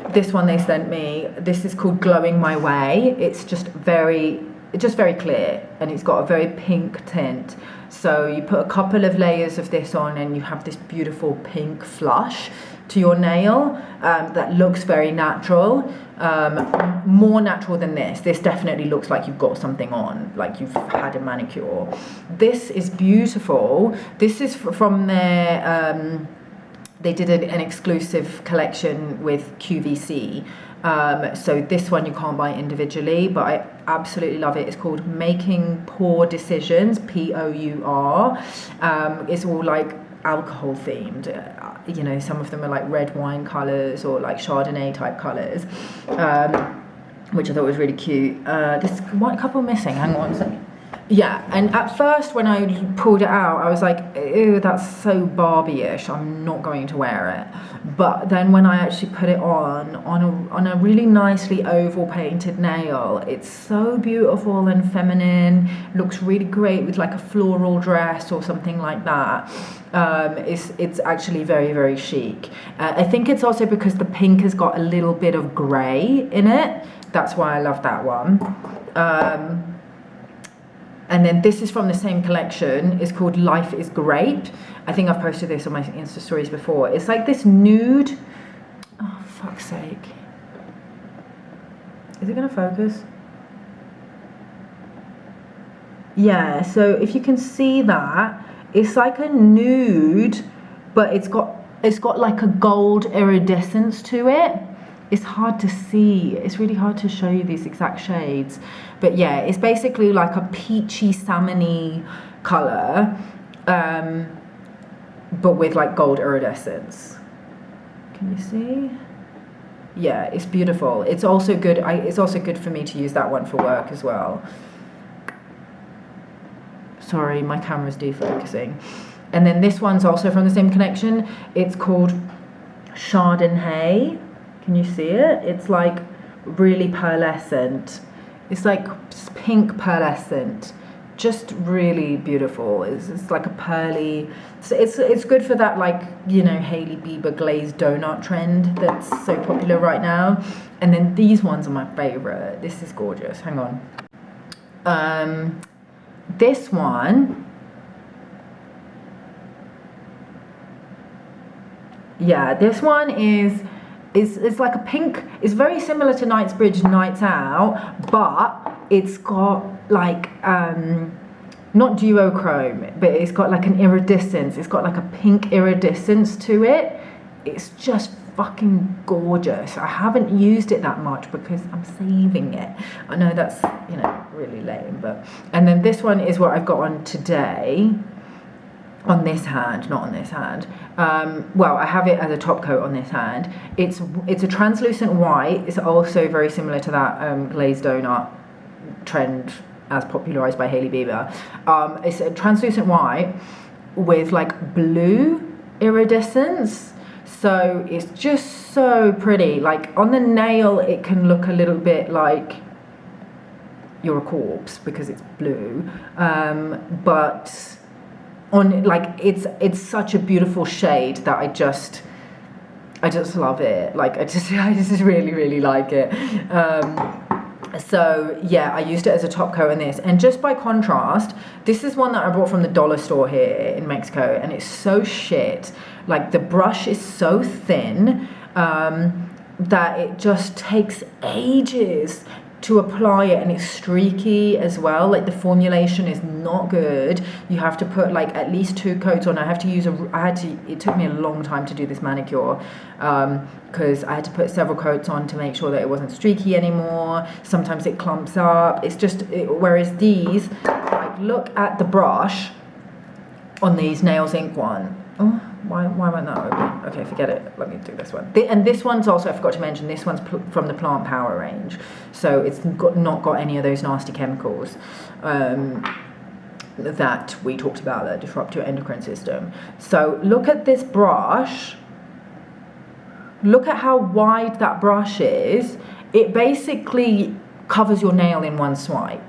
This one they sent me, this is called Glowing My Way. It's just very clear, and it's got a very pink tint. So you put a couple of layers of this on and you have this beautiful pink flush to your nail that looks very natural, more natural than this. This definitely looks like you've got something on, like you've had a manicure. This is beautiful. This is from their they did an exclusive collection with QVC. So this one you can't buy individually, but I absolutely love it. It's called Making Poor Decisions, POUR. It's all like alcohol themed. You know, some of them are like red wine colours or like Chardonnay type colours, which I thought was really cute. There's one couple missing. Hang on a second. Yeah, and at first when I pulled it out, I was like, ew, that's so Barbie-ish, I'm not going to wear it. But then when I actually put it on a really nicely oval painted nail, it's so beautiful and feminine, looks really great with like a floral dress or something like that. It's actually very, very chic. I think it's also because the pink has got a little bit of grey in it. That's why I love that one. And then this is from the same collection. It's called Life is Great. I think I've posted this on my Insta stories before. It's like this nude. Oh, fuck's sake. Is it gonna focus? Yeah, so if you can see that, it's like a nude, but it's got like a gold iridescence to it. It's hard to see. It's really hard to show you these exact shades. But yeah, it's basically like a peachy salmon-y colour, but with like gold iridescence. Can you see? Yeah, it's beautiful. It's also good. It's also good for me to use that one for work as well. Sorry, my camera's defocusing. And then this one's also from the same collection. It's called Chardonnay. Can you see it? It's like really pearlescent. It's like pink pearlescent, just really beautiful. It's like a pearly. So it's good for that, like, you know, Hailey Bieber glazed donut trend that's so popular right now. And then these ones are my favorite. This is gorgeous. Hang on. This one. Yeah, this one is. It's like a pink. It's very similar to Knightsbridge Nights Out, but it's got like not duochrome, but it's got like an iridescence. It's got like a pink iridescence to it. It's just fucking gorgeous. I haven't used it that much because I'm saving it. I know that's, you know, really lame, but. And then this one is what I've got on today. On this hand, not on this hand. Well, I have it as a top coat on this hand. It's a translucent white. It's also very similar to that glazed donut trend as popularized by Hailey Bieber. It's a translucent white with like blue iridescence. So it's just so pretty. Like on the nail, it can look a little bit like you're a corpse because it's blue. But on, like, it's such a beautiful shade that I just love it. Like I just really, really like it. So yeah, I used it as a top coat in this, and just by contrast, this is one that I bought from the dollar store here in Mexico, and it's so shit. Like the brush is so thin that it just takes ages to apply it, and it's streaky as well. Like the formulation is not good. You have to put like at least 2 coats on. It took me a long time to do this manicure because I had to put several coats on to make sure that it wasn't streaky anymore. Sometimes it clumps up. It's just, whereas these, like, look at the brush on these Nails Inc one. Oh, why won't that open? Okay, forget it. Let me do this one. And this one's also, I forgot to mention, this one's from the Plant Power range. So it's not got any of those nasty chemicals that we talked about that disrupt your endocrine system. So look at this brush. Look at how wide that brush is. It basically covers your nail in one swipe.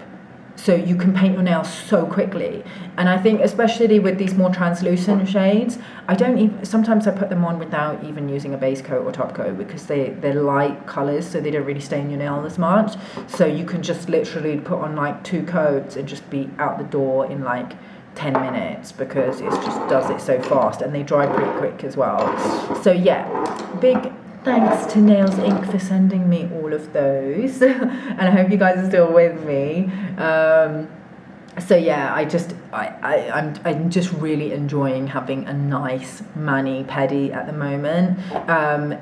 So you can paint your nails so quickly. And I think especially with these more translucent shades, sometimes I put them on without even using a base coat or top coat because they're light colours, so they don't really stain your nail as much. So you can just literally put on like 2 coats and just be out the door in like 10 minutes because it just does it so fast, and they dry pretty quick as well. So yeah, big thanks to Nails Inc for sending me all of those. And I hope you guys are still with me. So yeah, I'm just really enjoying having a nice mani pedi at the moment.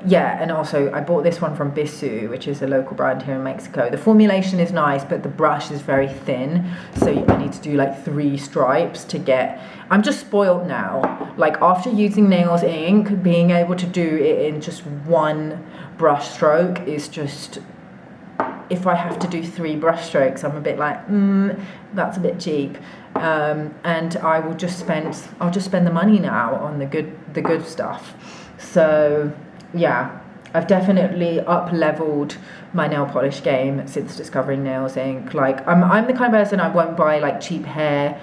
Yeah, and also I bought this one from Bissu, which is a local brand here in Mexico. The formulation is nice, but the brush is very thin, so I need to do like 3 stripes to get. I'm just spoiled now. Like after using Nails ink, being able to do it in just 1 brush stroke is just. If I have to do 3 brush strokes, I'm a bit like, that's a bit cheap, and I'll just spend the money now on the good stuff. So yeah, I've definitely up-leveled my nail polish game since discovering Nails Inc. Like I'm the kind of person, I won't buy like cheap hair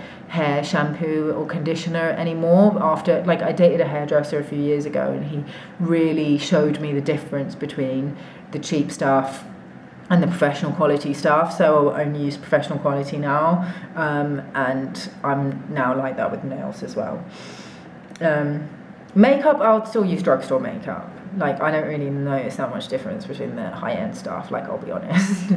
shampoo or conditioner anymore. After, like, I dated a hairdresser a few years ago, and he really showed me the difference between the cheap stuff and the professional quality stuff. So I only use professional quality now, and I'm now like that with nails as well. Makeup, I'll still use drugstore makeup. Like, I don't really notice that much difference between the high-end stuff, like, I'll be honest.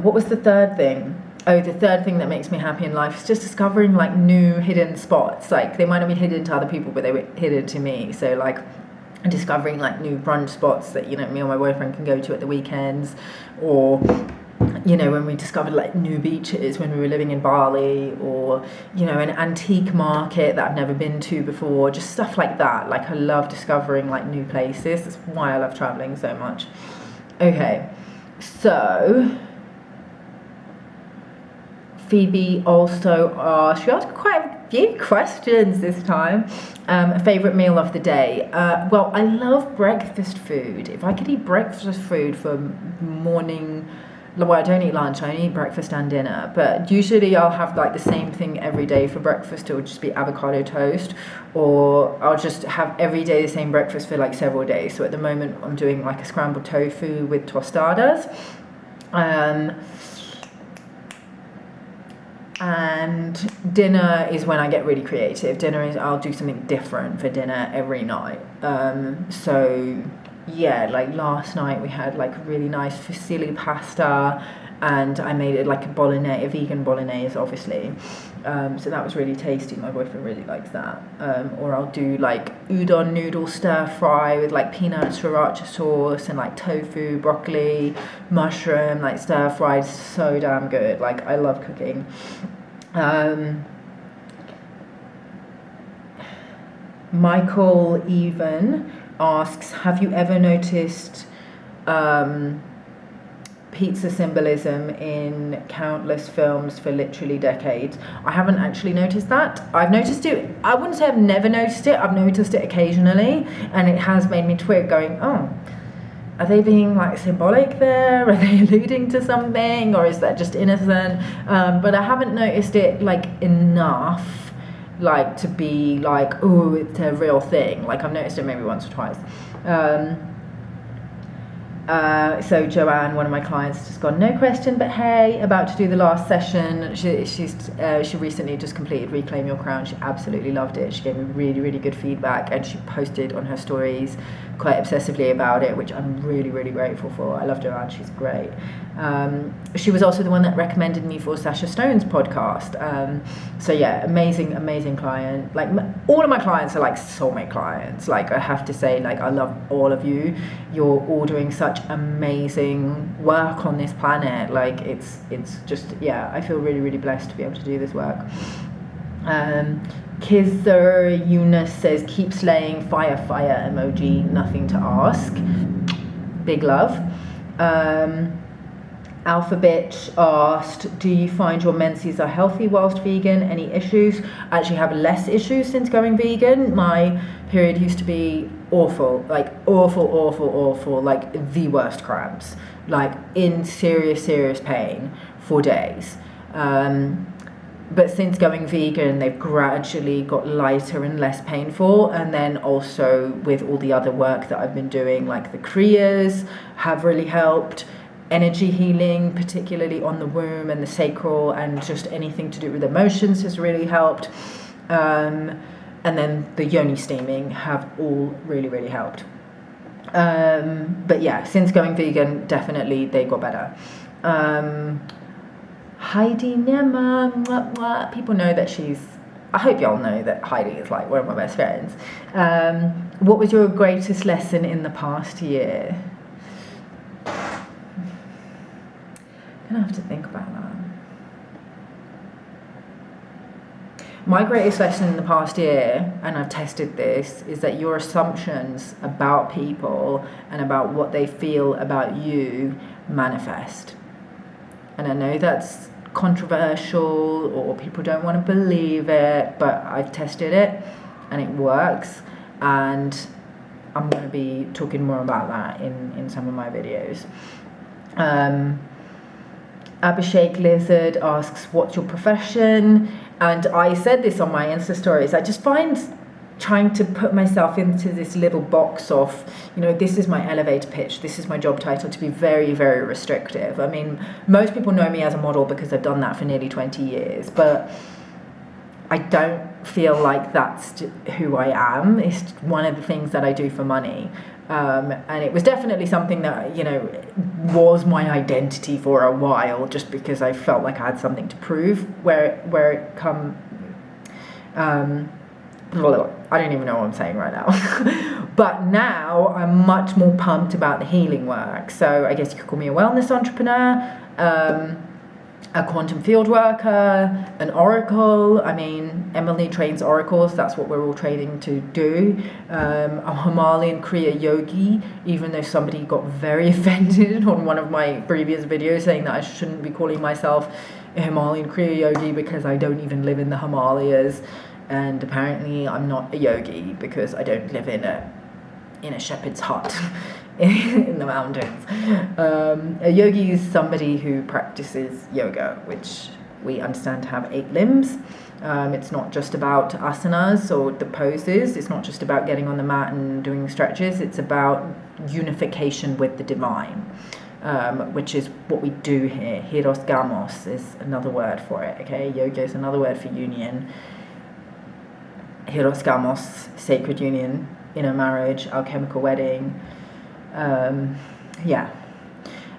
What was the third thing? Oh, the third thing that makes me happy in life is just discovering like new hidden spots. Like, they might not be hidden to other people, but they were hidden to me. So like discovering like new brunch spots that, you know, me and my boyfriend can go to at the weekends, or, you know, when we discovered like new beaches when we were living in Bali, or, you know, an antique market that I've never been to before, just stuff like that. Like, I love discovering like new places. That's why I love traveling so much. Okay, so Phoebe also asked, she asked quite a few questions this time. A favourite meal of the day. Well, I love breakfast food. If I could eat breakfast food for morning, well, I don't eat lunch, I only eat breakfast and dinner, but usually I'll have like the same thing every day for breakfast. It would just be avocado toast, or I'll just have every day the same breakfast for like several days. So at the moment I'm doing like a scrambled tofu with tostadas. And dinner is when I get really creative. Dinner is, I'll do something different for dinner every night. So yeah, like last night we had like really nice fusilli pasta, and I made it like a bolognese, a vegan bolognese, obviously. So that was really tasty. My boyfriend really likes that. Or I'll do like udon noodle stir fry with like peanut sriracha sauce and like tofu, broccoli, mushroom, like stir fried. So damn good. Like, I love cooking. Michael even asks, have you ever noticed pizza symbolism in countless films for literally decades? I haven't actually noticed that. I've noticed it, I wouldn't say I've never noticed it, I've noticed it occasionally, and it has made me twig, going, oh, are they being like symbolic there? Are they alluding to something, or is that just innocent? But I haven't noticed it like enough, like to be like, oh, it's a real thing. Like, I've noticed it maybe once or twice. So Joanne, one of my clients, just gone, no question, but hey, about to do the last session. She recently just completed Reclaim Your Crown. She absolutely loved it. She gave me really, really good feedback, and she posted on her stories quite obsessively about it, which I'm really, really grateful for. I love Joanne, she's great. She was also the one that recommended me for Sasha Stone's podcast. So yeah, amazing client. Like, all of my clients are like soulmate clients. Like, I have to say, like, I love all of you. You're all doing such amazing work on this planet. Like, it's just, yeah, I feel really, really blessed to be able to do this work. Kizzer Eunice says, keep slaying, fire emoji, nothing to ask. Big love. Alpha Bitch asked, do you find your menses are healthy whilst vegan? Any issues? I actually have less issues since going vegan. My period used to be awful, like awful, like the worst cramps, like in serious pain for days. But since going vegan, they've gradually got lighter and less painful. And then also with all the other work that I've been doing, like the Kriyas have really helped. Energy healing, particularly on the womb and the sacral, and just anything to do with emotions has really helped. And then the yoni steaming have all really, really helped. But yeah, since going vegan, definitely they got better. Heidi Nema, mwah, mwah. People know that I hope y'all know that Heidi is like one of my best friends. What was your greatest lesson in the past year? I'm gonna have to think about that. My greatest lesson in the past year, and I've tested this, is that your assumptions about people and about what they feel about you manifest. And I know that's controversial or people don't want to believe it, but I've tested it and it works, and I'm going to be talking more about that in some of my videos. Abhishek Lizard asks, what's your profession? And I said this on my Insta stories. I just find trying to put myself into this little box of, this is my elevator pitch, this is my job title, to be very, very restrictive. I mean, most people know me as a model because I've done that for nearly 20 years, but I don't feel like that's who I am. It's one of the things that I do for money. And it was definitely something that, was my identity for a while, just because I felt like I had something to prove. I don't even know what I'm saying right now. But now I'm much more pumped about the healing work. So I guess you could call me a wellness entrepreneur, a quantum field worker, an oracle. I mean, Emily trains oracles. That's what we're all training to do. A Himalayan Kriya yogi, even though somebody got very offended on one of my previous videos saying that I shouldn't be calling myself a Himalayan Kriya yogi because I don't even live in the Himalayas. And apparently I'm not a yogi because I don't live in a shepherd's hut in the mountains. A yogi is somebody who practices yoga, which we understand to have 8 limbs. It's not just about asanas or the poses. It's not just about getting on the mat and doing stretches. It's about unification with the divine, which is what we do here. Hieros gamos is another word for it, okay? Yoga is another word for union. Hieros gamos, sacred union, inner marriage, alchemical wedding.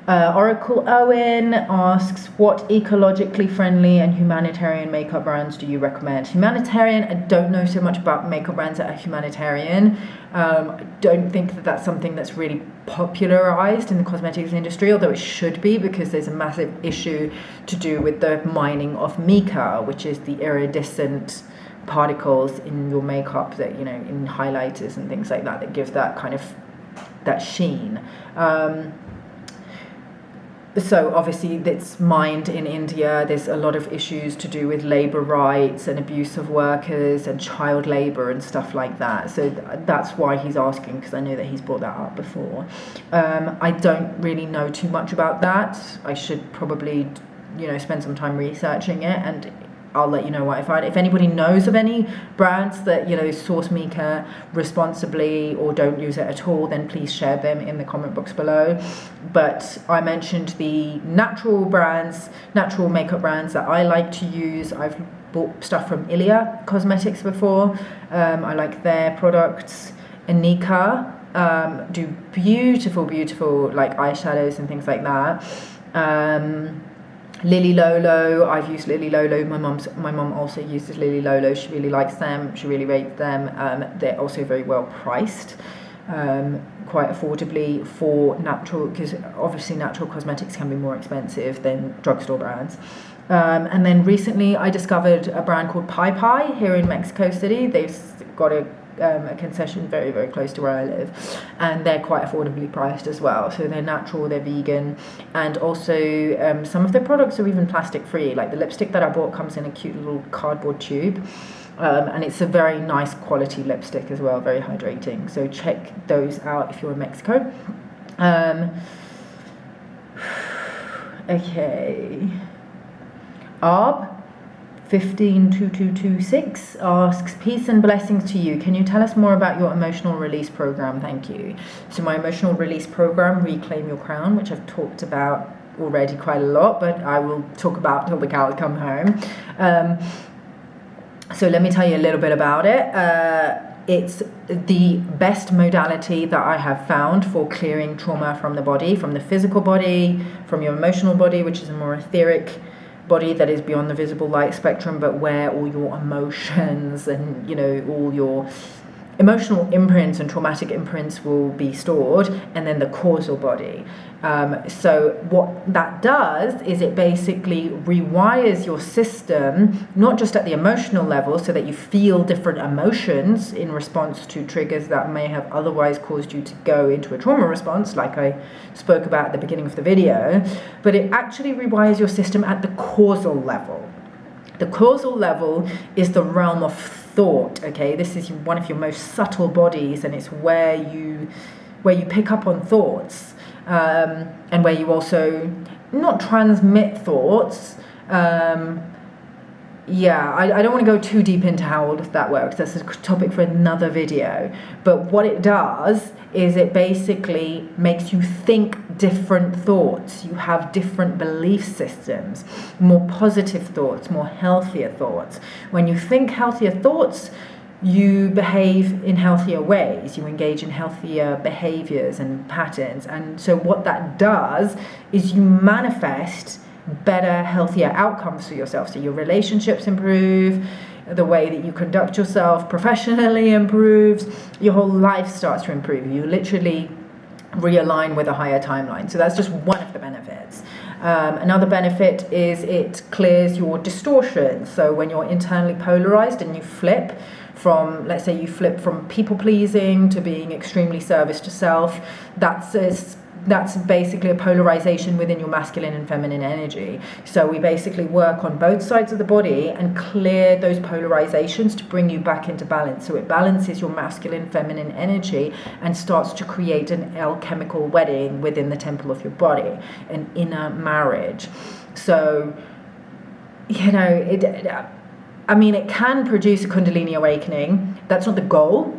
Oracle Owen asks, what ecologically friendly and humanitarian makeup brands do you recommend? Humanitarian, I don't know so much about makeup brands that are humanitarian. I don't think that that's something that's really popularized in the cosmetics industry, although it should be, because there's a massive issue to do with the mining of mica, which is the iridescent particles in your makeup that, in highlighters and things like that, that give that kind of that sheen. So obviously it's mined in India. There's a lot of issues to do with labor rights and abuse of workers and child labor and stuff like that. So that's why he's asking, because I know that he's brought that up before. I don't really know too much about that. I should probably, spend some time researching it, and I'll let you know what I find. If anybody knows of any brands that, source mica responsibly or don't use it at all, then please share them in the comment box below. But I mentioned the natural makeup brands that I like to use. I've bought stuff from Ilia Cosmetics before. I like their products. Anika do beautiful like eyeshadows and things like that. Lily Lolo, I've used Lily Lolo. My mum also uses Lily Lolo. She really likes them. She really rates them. They're also very well priced, quite affordably for natural, because obviously natural cosmetics can be more expensive than drugstore brands. And then recently I discovered a brand called Pai Pai here in Mexico City. They've got a concession very, very close to where I live, and they're quite affordably priced as well. So they're natural, they're vegan, and also some of their products are even plastic free. Like the lipstick that I bought comes in a cute little cardboard tube, and it's a very nice quality lipstick as well, very hydrating. So check those out if you're in Mexico. Okay, Arb 152226 asks, peace and blessings to you. Can you tell us more about your emotional release program? Thank you. So my emotional release program, Reclaim Your Crown, which I've talked about already quite a lot, but I will talk about till the cows come home. So let me tell you a little bit about it. It's the best modality that I have found for clearing trauma from the body, from the physical body, from your emotional body, which is a more etheric body that is beyond the visible light spectrum, but where all your emotions and, you know, all your emotional imprints and traumatic imprints will be stored, and then the causal body. So what that does is it basically rewires your system, not just at the emotional level, so that you feel different emotions in response to triggers that may have otherwise caused you to go into a trauma response, like I spoke about at the beginning of the video, but it actually rewires your system at the causal level. The causal level is the realm of thought, okay? This is one of your most subtle bodies, and it's where you pick up on thoughts, and where you also not transmit thoughts. I don't want to go too deep into how all of that works. That's a topic for another video. But what it does is it basically makes you think different thoughts. You have different belief systems, more positive thoughts, more healthier thoughts. When you think healthier thoughts, you behave in healthier ways, you engage in healthier behaviors and patterns. And so what that does is you manifest better, healthier outcomes for yourself. So your relationships improve, the way that you conduct yourself professionally improves, your whole life starts to improve. You literally realign with a higher timeline. So that's just one of the benefits. Another benefit is it clears your distortion. So when you're internally polarized and you flip from, let's say you flip from people pleasing to being extremely service to self, that's basically a polarization within your masculine and feminine energy. So we basically work on both sides of the body and clear those polarizations to bring you back into balance. So it balances your masculine, feminine energy and starts to create an alchemical wedding within the temple of your body, an inner marriage. So, you know, it can produce a Kundalini awakening. That's not the goal.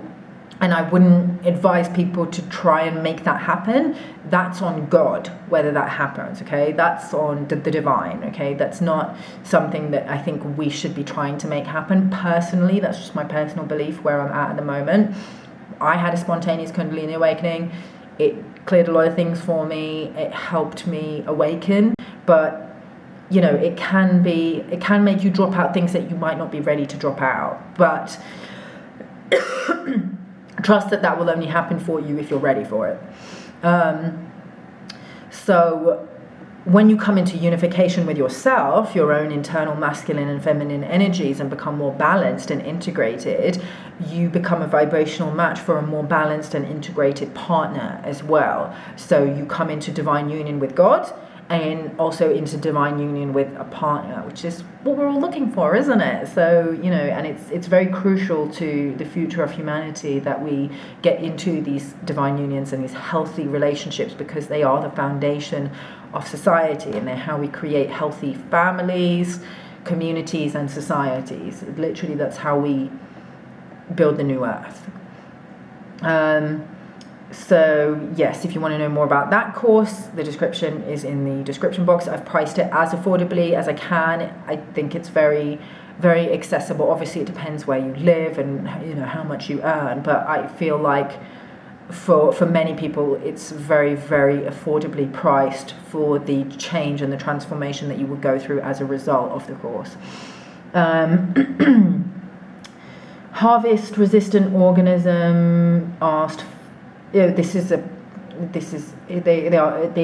And I wouldn't advise people to try and make that happen. That's on God, whether that happens, okay? That's on the divine, okay? That's not something that I think we should be trying to make happen. Personally, that's just my personal belief where I'm at the moment. I had a spontaneous Kundalini awakening. It cleared a lot of things for me. It helped me awaken. But, you know, it can make you drop out things that you might not be ready to drop out. But trust that will only happen for you if you're ready for it. So when you come into unification with yourself, your own internal masculine and feminine energies, and become more balanced and integrated, you become a vibrational match for a more balanced and integrated partner as well. So you come into divine union with God, and also into divine union with a partner, which is what we're all looking for, isn't it? So, you know, and it's very crucial to the future of humanity that we get into these divine unions and these healthy relationships, because they are the foundation of society, and they're how we create healthy families, communities, and societies. Literally, that's how we build the new earth. So yes, if you want to know more about that course, the description is in the description box. I've priced it as affordably as I can. I think it's very, very accessible. Obviously, it depends where you live and, you know, how much you earn. But I feel like for many people, it's very, very affordably priced for the change and the transformation that you will go through as a result of the course. Harvest Resistant Organism asked. They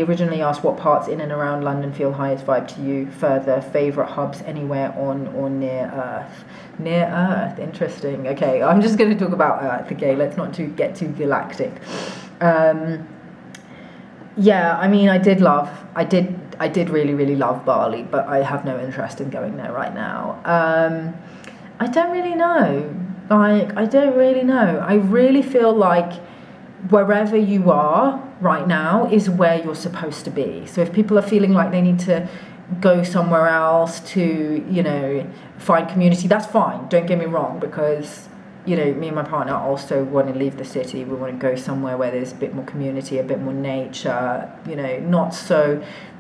originally asked what parts in and around London feel highest vibe to you, further favourite hubs anywhere on or near Earth. Near Earth, interesting. Okay, I'm just going to talk about Earth, okay, let's not get too galactic. Yeah, I mean, I did really, really love Bali, but I have no interest in going there right now. I don't really know. I really feel like wherever you are right now is where you're supposed to be. So if people are feeling like they need to go somewhere else to, you know, find community, that's fine. Don't get me wrong, because, you know, me and my partner also want to leave the city. We want to go somewhere where there's a bit more community, a bit more nature, you know,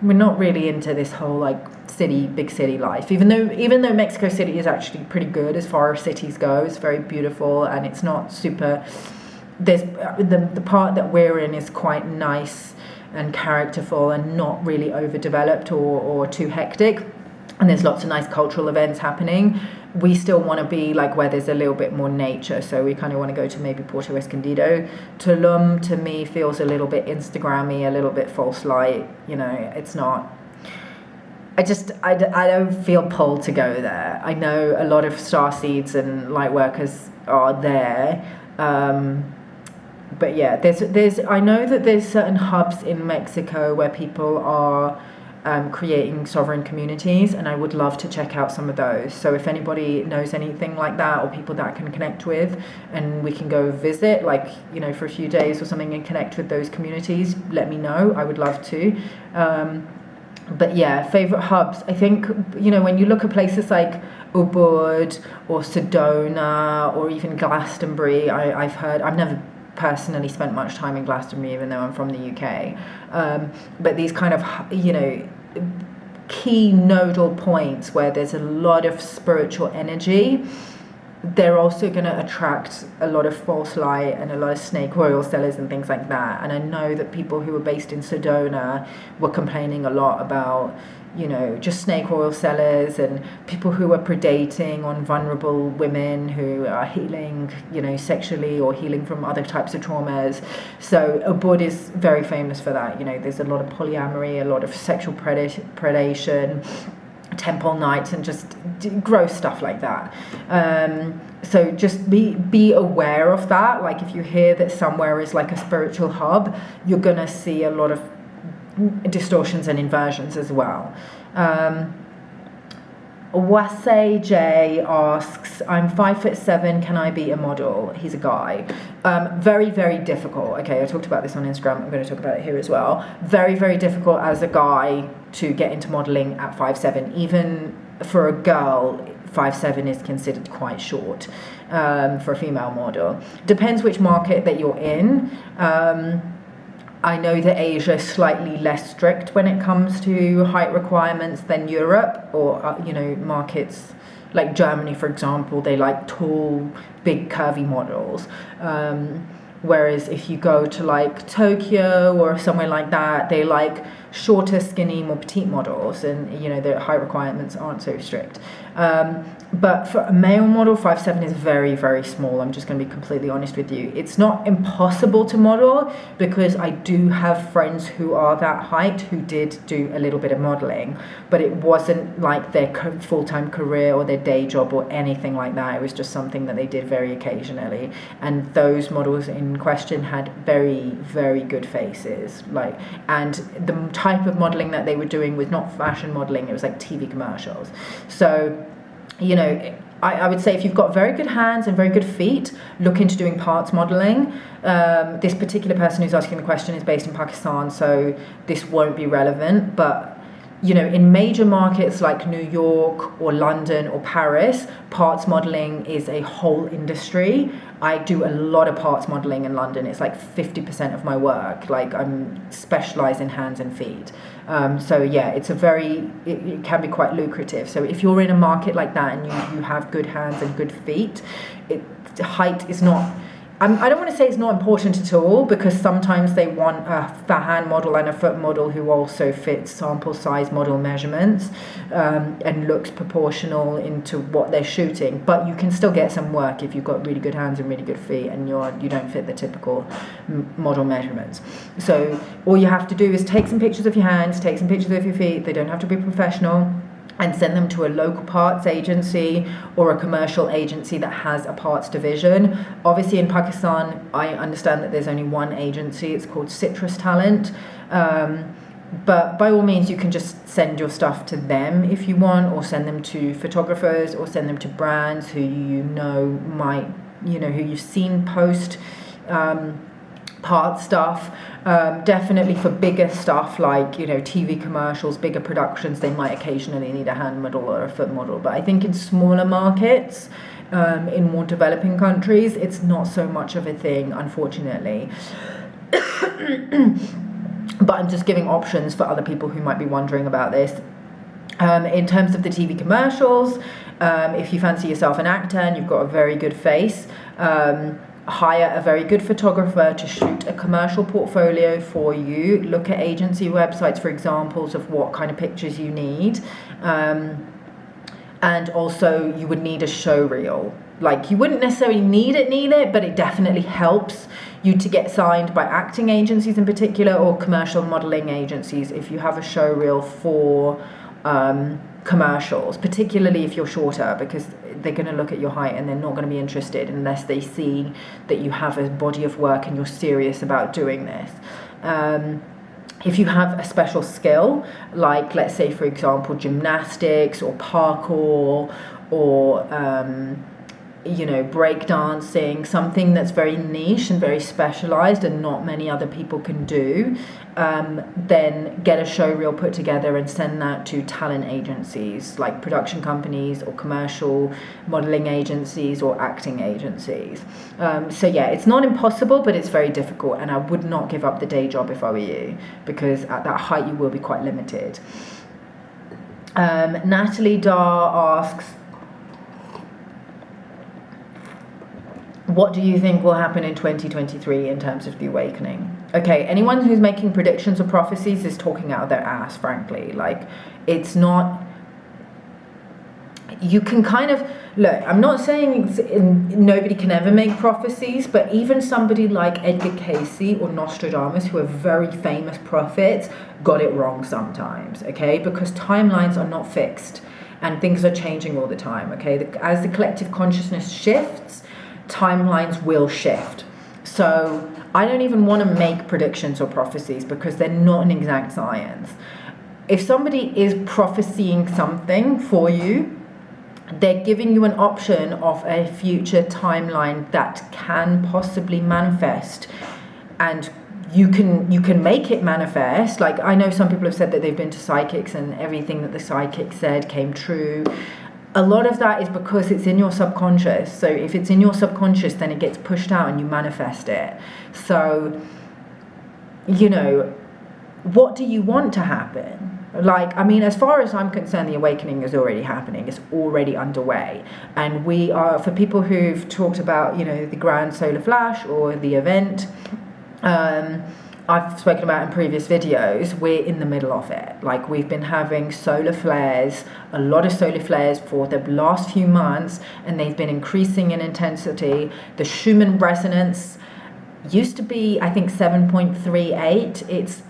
we're not really into this whole like big city life, even though Mexico City is actually pretty good as far as cities go. It's very beautiful, and it's not super. There's the part that we're in is quite nice and characterful and not really overdeveloped or too hectic. and there's lots of nice cultural events happening, we still want to be like where there's a little bit more nature. So we kind of want to go to maybe Porto Escondido. Tulum, to me, feels a little bit Instagrammy, a little bit false light. You know, it's not... I don't feel pulled to go there. I know a lot of starseeds and light workers are there. But yeah, there's I know that there's certain hubs in Mexico where people are creating sovereign communities, and I would love to check out some of those. So if anybody knows anything like that, or people that I can connect with, and we can go visit, like, you know, for a few days or something, and connect with those communities, let me know. I would love to. But yeah, favorite hubs. I think, you know, when you look at places like Ubud or Sedona or even Glastonbury, I've never personally spent much time in Glastonbury, even though I'm from the UK. But these kind of, you know, key nodal points where there's a lot of spiritual energy, they're also going to attract a lot of false light and a lot of snake oil sellers and things like that. And I know that people who were based in Sedona were complaining a lot about, you know, just snake oil sellers and people who are predating on vulnerable women who are healing, you know, sexually or healing from other types of traumas. So Ubud is very famous for that. You know, there's a lot of polyamory, a lot of sexual predation, temple nights, and just gross stuff like that. So just be aware of that. Like, if you hear that somewhere is like a spiritual hub, you're gonna see a lot of distortions and inversions as well. Wasay J asks, I'm 5'7", can I be a model? He's a guy. Very, very difficult. Okay, I talked about this on Instagram. I'm going to talk about it here as well. Very, very difficult as a guy to get into modeling at 5'7". Even for a girl, 5'7" is considered quite short for a female model. Depends which market that you're in. I know that Asia is slightly less strict when it comes to height requirements than Europe, or you know, markets like Germany, for example, they like tall, big, curvy models. Whereas if you go to like Tokyo or somewhere like that, they like shorter, skinny, more petite models, and you know, the height requirements aren't so strict. But for a male model, 5'7" is very, very small. I'm just going to be completely honest with you. It's not impossible to model, because I do have friends who are that height who did do a little bit of modeling, but it wasn't like their full-time career or their day job or anything like that. It was just something that they did very occasionally. And those models in question had very, very good faces. Like, and the type of modeling that they were doing was not fashion modeling, it was like TV commercials. So, you know, I would say if you've got very good hands and very good feet, look into doing parts modeling. This particular person who's asking the question is based in Pakistan, so this won't be relevant. But, you know, in major markets like New York or London or Paris, parts modeling is a whole industry. I do a lot of parts modeling in London. It's like 50% of my work. Like, I'm specialised in hands and feet. So yeah, it can be quite lucrative. So if you're in a market like that and you have good hands and good feet, height is not... I don't want to say it's not important at all, because sometimes they want a hand model and a foot model who also fits sample size model measurements and looks proportional into what they're shooting. But you can still get some work if you've got really good hands and really good feet and you don't fit the typical model measurements. So all you have to do is take some pictures of your hands, take some pictures of your feet. They don't have to be professional, and send them to a local parts agency or a commercial agency that has a parts division. Obviously in Pakistan, I understand that there's only one agency. It's called Citrus Talent. But by all means, you can just send your stuff to them if you want, or send them to photographers, or send them to brands who who you've seen post part stuff. Definitely for bigger stuff like, you know, TV commercials, bigger productions, they might occasionally need a hand model or a foot model. But I think in smaller markets, in more developing countries, it's not so much of a thing, unfortunately. But I'm just giving options for other people who might be wondering about this. In terms of the TV commercials, if you fancy yourself an actor and you've got a very good face, hire a very good photographer to shoot a commercial portfolio for you. Look at agency websites for examples of what kind of pictures you need. And also you would need a show reel. Like, you wouldn't necessarily need it, but it definitely helps you to get signed by acting agencies in particular, or commercial modeling agencies if you have a show reel for commercials, particularly if you're shorter, because they're going to look at your height and they're not going to be interested unless they see that you have a body of work and you're serious about doing this. If you have a special skill, like, let's say, for example, gymnastics or parkour or breakdancing, something that's very niche and very specialized and not many other people can do, then get a show reel put together and send that to talent agencies like production companies or commercial modeling agencies or acting agencies. So yeah, it's not impossible, but it's very difficult, and I would not give up the day job if I were you, because at that height you will be quite limited. Natalie Dar asks, what do you think will happen in 2023 in terms of the awakening? Okay, anyone who's making predictions or prophecies is talking out of their ass, frankly. Like, it's not... You can kind of... Look, I'm not saying nobody can ever make prophecies, but even somebody like Edgar Cayce or Nostradamus, who are very famous prophets, got it wrong sometimes, okay? Because timelines are not fixed and things are changing all the time, okay? As the collective consciousness shifts, timelines will shift. So I don't even want to make predictions or prophecies because they're not an exact science. If somebody is prophesying something for you, they're giving you an option of a future timeline that can possibly manifest, and you can make it manifest. Like, I know some people have said that they've been to psychics and everything that the psychic said came true. A lot of that is because it's in your subconscious. So if it's in your subconscious, then it gets pushed out and you manifest it. So, what do you want to happen? Like, I mean, as far as I'm concerned, the awakening is already happening. It's already underway. And we are, for people who've talked about, the grand solar flash or the event, I've spoken about in previous videos, we're in the middle of it. Like, we've been having solar flares, a lot of solar flares for the last few months, and they've been increasing in intensity. The Schumann resonance used to be, I think, 7.38. It's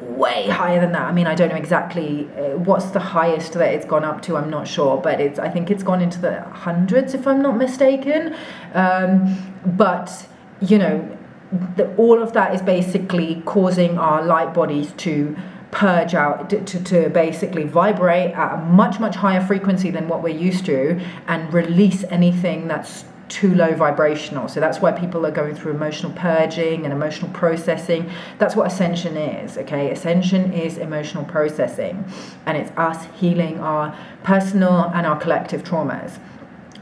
way higher than that. I mean, I don't know exactly what's the highest that it's gone up to, I'm not sure, but I think it's gone into the hundreds, if I'm not mistaken. But all of that is basically causing our light bodies to purge out, to basically vibrate at a much, much higher frequency than what we're used to, and release anything that's too low vibrational. So that's why people are going through emotional purging and emotional processing. That's what ascension is, okay? Ascension is emotional processing, and it's us healing our personal and our collective traumas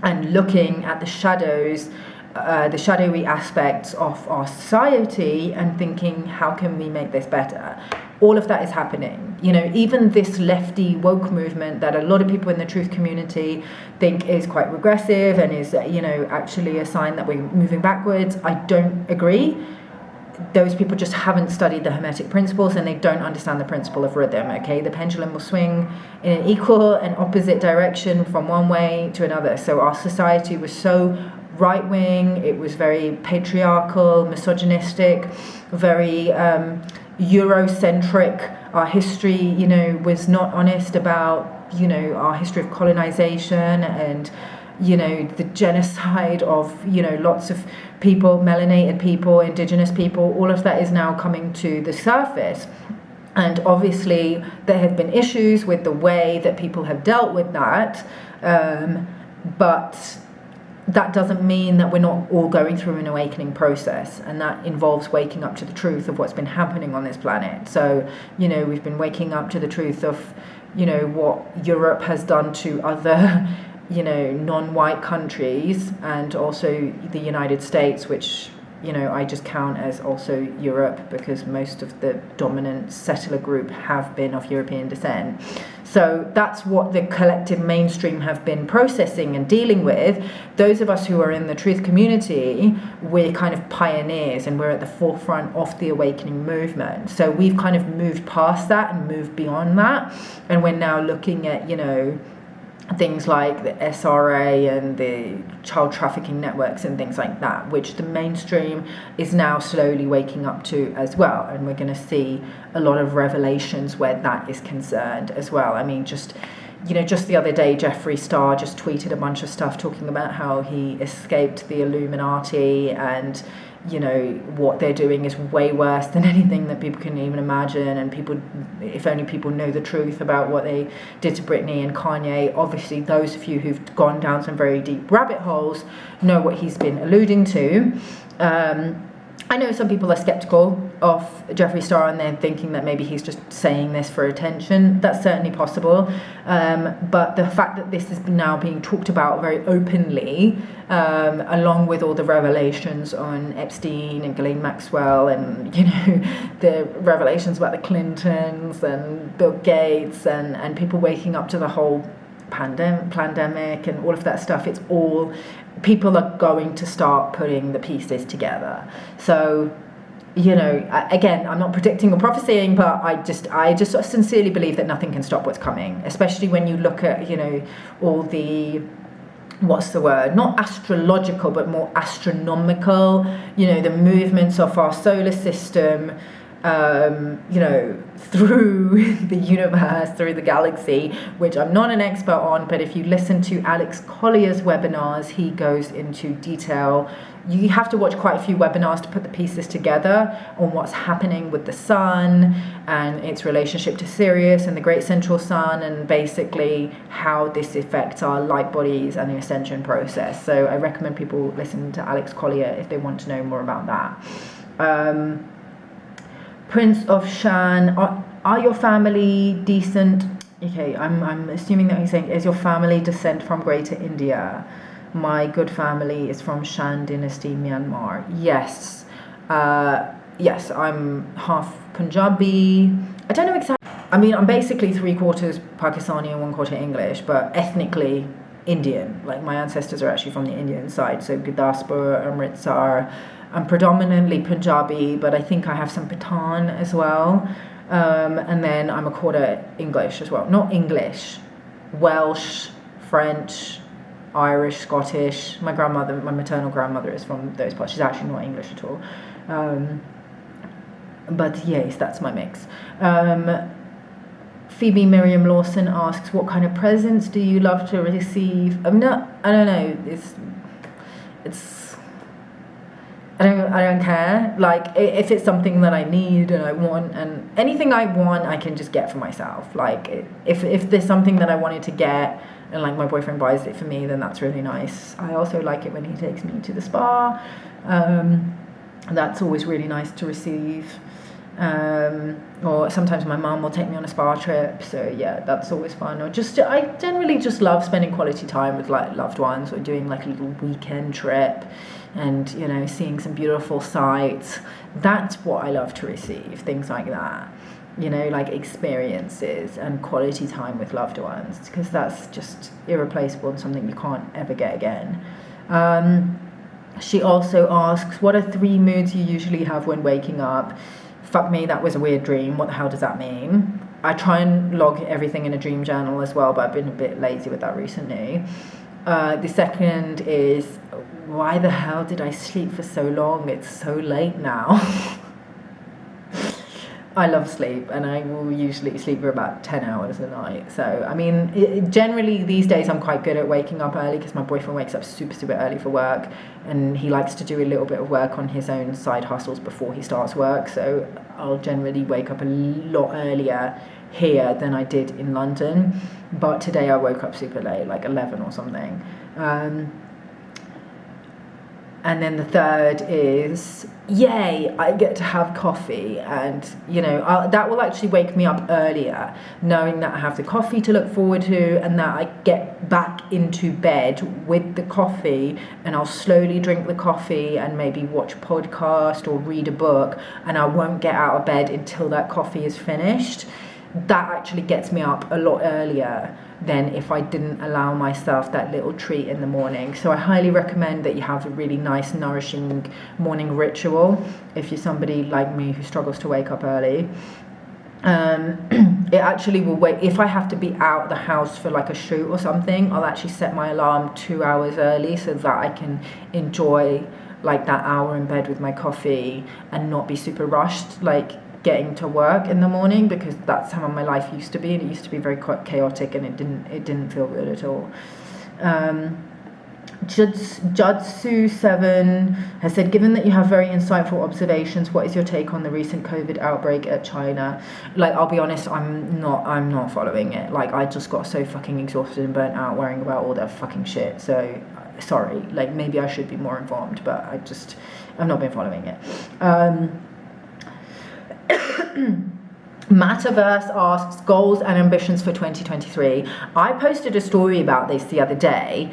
and looking at the shadows, the shadowy aspects of our society, and thinking, how can we make this better? All of that is happening. Even this lefty woke movement that a lot of people in the truth community think is quite regressive and is, actually a sign that we're moving backwards. I don't agree. Those people just haven't studied the Hermetic principles, and they don't understand the principle of rhythm, okay? The pendulum will swing in an equal and opposite direction from one way to another. So our society was so right-wing, it was very patriarchal, misogynistic, very Eurocentric. Our history, was not honest about, our history of colonization and, the genocide of, lots of people, melanated people, indigenous people. All of that is now coming to the surface. And obviously there have been issues with the way that people have dealt with that, but that doesn't mean that we're not all going through an awakening process, and that involves waking up to the truth of what's been happening on this planet. So, we've been waking up to the truth of, what Europe has done to other, non-white countries, and also the United States, which you know, I just count as also Europe, because most of the dominant settler group have been of European descent. So that's what the collective mainstream have been processing and dealing with. Those of us who are in the truth community, we're kind of pioneers, and we're at the forefront of the awakening movement. So we've kind of moved past that and moved beyond that. And we're now looking at, you know, things like the SRA and the child trafficking networks and things like that, which the mainstream is now slowly waking up to as well. And we're going to see a lot of revelations where that is concerned as well. I mean, just, you know, just the other day, Jeffree Star just tweeted a bunch of stuff talking about how he escaped the Illuminati, and, you know, what they're doing is way worse than anything that people can even imagine. And people, if only people know the truth about what they did to Britney and Kanye. Obviously, those of you who've gone down some very deep rabbit holes know what he's been alluding to. I know some people are skeptical of Jeffree Star, and they're thinking that maybe he's just saying this for attention. That's certainly possible. But the fact that this is now being talked about very openly, along with all the revelations on Epstein and Ghislaine Maxwell, and, you know, the revelations about the Clintons and Bill Gates, and people waking up to the whole pandemic and all of that stuff, it's all, people are going to start putting the pieces together. So, you know, again, I'm not predicting or prophesying, but I just sort of sincerely believe that nothing can stop what's coming, especially when you look at, you know, all the, what's the word, not astrological, but more astronomical, you know, the movements of our solar system, you know, through the universe, through the galaxy, which I'm not an expert on, but if you listen to Alex Collier's webinars, he goes into detail. You have to watch quite a few webinars to put the pieces together on what's happening with the sun and its relationship to Sirius and the Great Central Sun, and basically how this affects our light bodies and the ascension process. So I recommend people listen to Alex Collier if they want to know more about that. Prince of Shan, are your family decent? Okay, I'm assuming that he's saying, is your family descent from Greater India? My good family is from Shan Dynasty, Myanmar. Yes. Yes, I'm half Punjabi. I don't know exactly. I mean, I'm basically 3/4 Pakistani and 1/4 English, but ethnically Indian. Like, my ancestors are actually from the Indian side, so Gurdaspur, Amritsar. I'm predominantly Punjabi, but I think I have some Pathan as well. And then I'm 1/4 English as well. Not English, Welsh, French, Irish, Scottish. My grandmother, my maternal grandmother, is from those parts. She's actually not English at all. But yes, that's my mix. Phoebe Miriam Lawson asks, what kind of presents do you love to receive? I don't know. I don't care. Like, if it's something that I need and I want, and anything I want, I can just get for myself. Like, if there's something that I wanted to get, and like my boyfriend buys it for me, then that's really nice. I also like it when he takes me to the spa. That's always really nice to receive. Or sometimes my mum will take me on a spa trip, so yeah, that's always fun. Or just, I generally just love spending quality time with like loved ones, or doing like a little weekend trip, and, you know, seeing some beautiful sights. That's what I love to receive, things like that, you know, like experiences and quality time with loved ones, because that's just irreplaceable and something you can't ever get again. She also asks, what are 3 moods you usually have when waking up? Fuck me, that was a weird dream. What the hell does that mean? I try and log everything in a dream journal as well, but I've been a bit lazy with that recently. The second is, why the hell did I sleep for so long? It's so late now. I love sleep, and I will usually sleep for about 10 hours a night. So, I mean, generally these days I'm quite good at waking up early, because my boyfriend wakes up super, super early for work, and he likes to do a little bit of work on his own side hustles before he starts work. So I'll generally wake up a lot earlier here than I did in London. But today I woke up super late, like 11 or something. And then the third is, yay, I get to have coffee. And, that will actually wake me up earlier, knowing that I have the coffee to look forward to and that I get back into bed with the coffee, and I'll slowly drink the coffee and maybe watch a podcast or read a book, and I won't get out of bed until that coffee is finished. That actually gets me up a lot earlier than if I didn't allow myself that little treat in the morning. So I highly recommend that you have a really nice, nourishing morning ritual if you're somebody like me who struggles to wake up early. It actually will wait. If I have to be out the house for like a shoot or something, I'll actually set my alarm 2 hours early so that I can enjoy like that hour in bed with my coffee and not be super rushed like getting to work in the morning, because that's how my life used to be, and it used to be very quite chaotic, and it didn't feel good at all. Judsu7 has said, given that you have very insightful observations, what is your take on the recent COVID outbreak at China? Like, I'll be honest, I'm not following it. Like, I just got so fucking exhausted and burnt out worrying about all that fucking shit. So sorry, like maybe I should be more informed, but I've not been following it. Mataverse asks goals and ambitions for 2023. I posted a story about this the other day.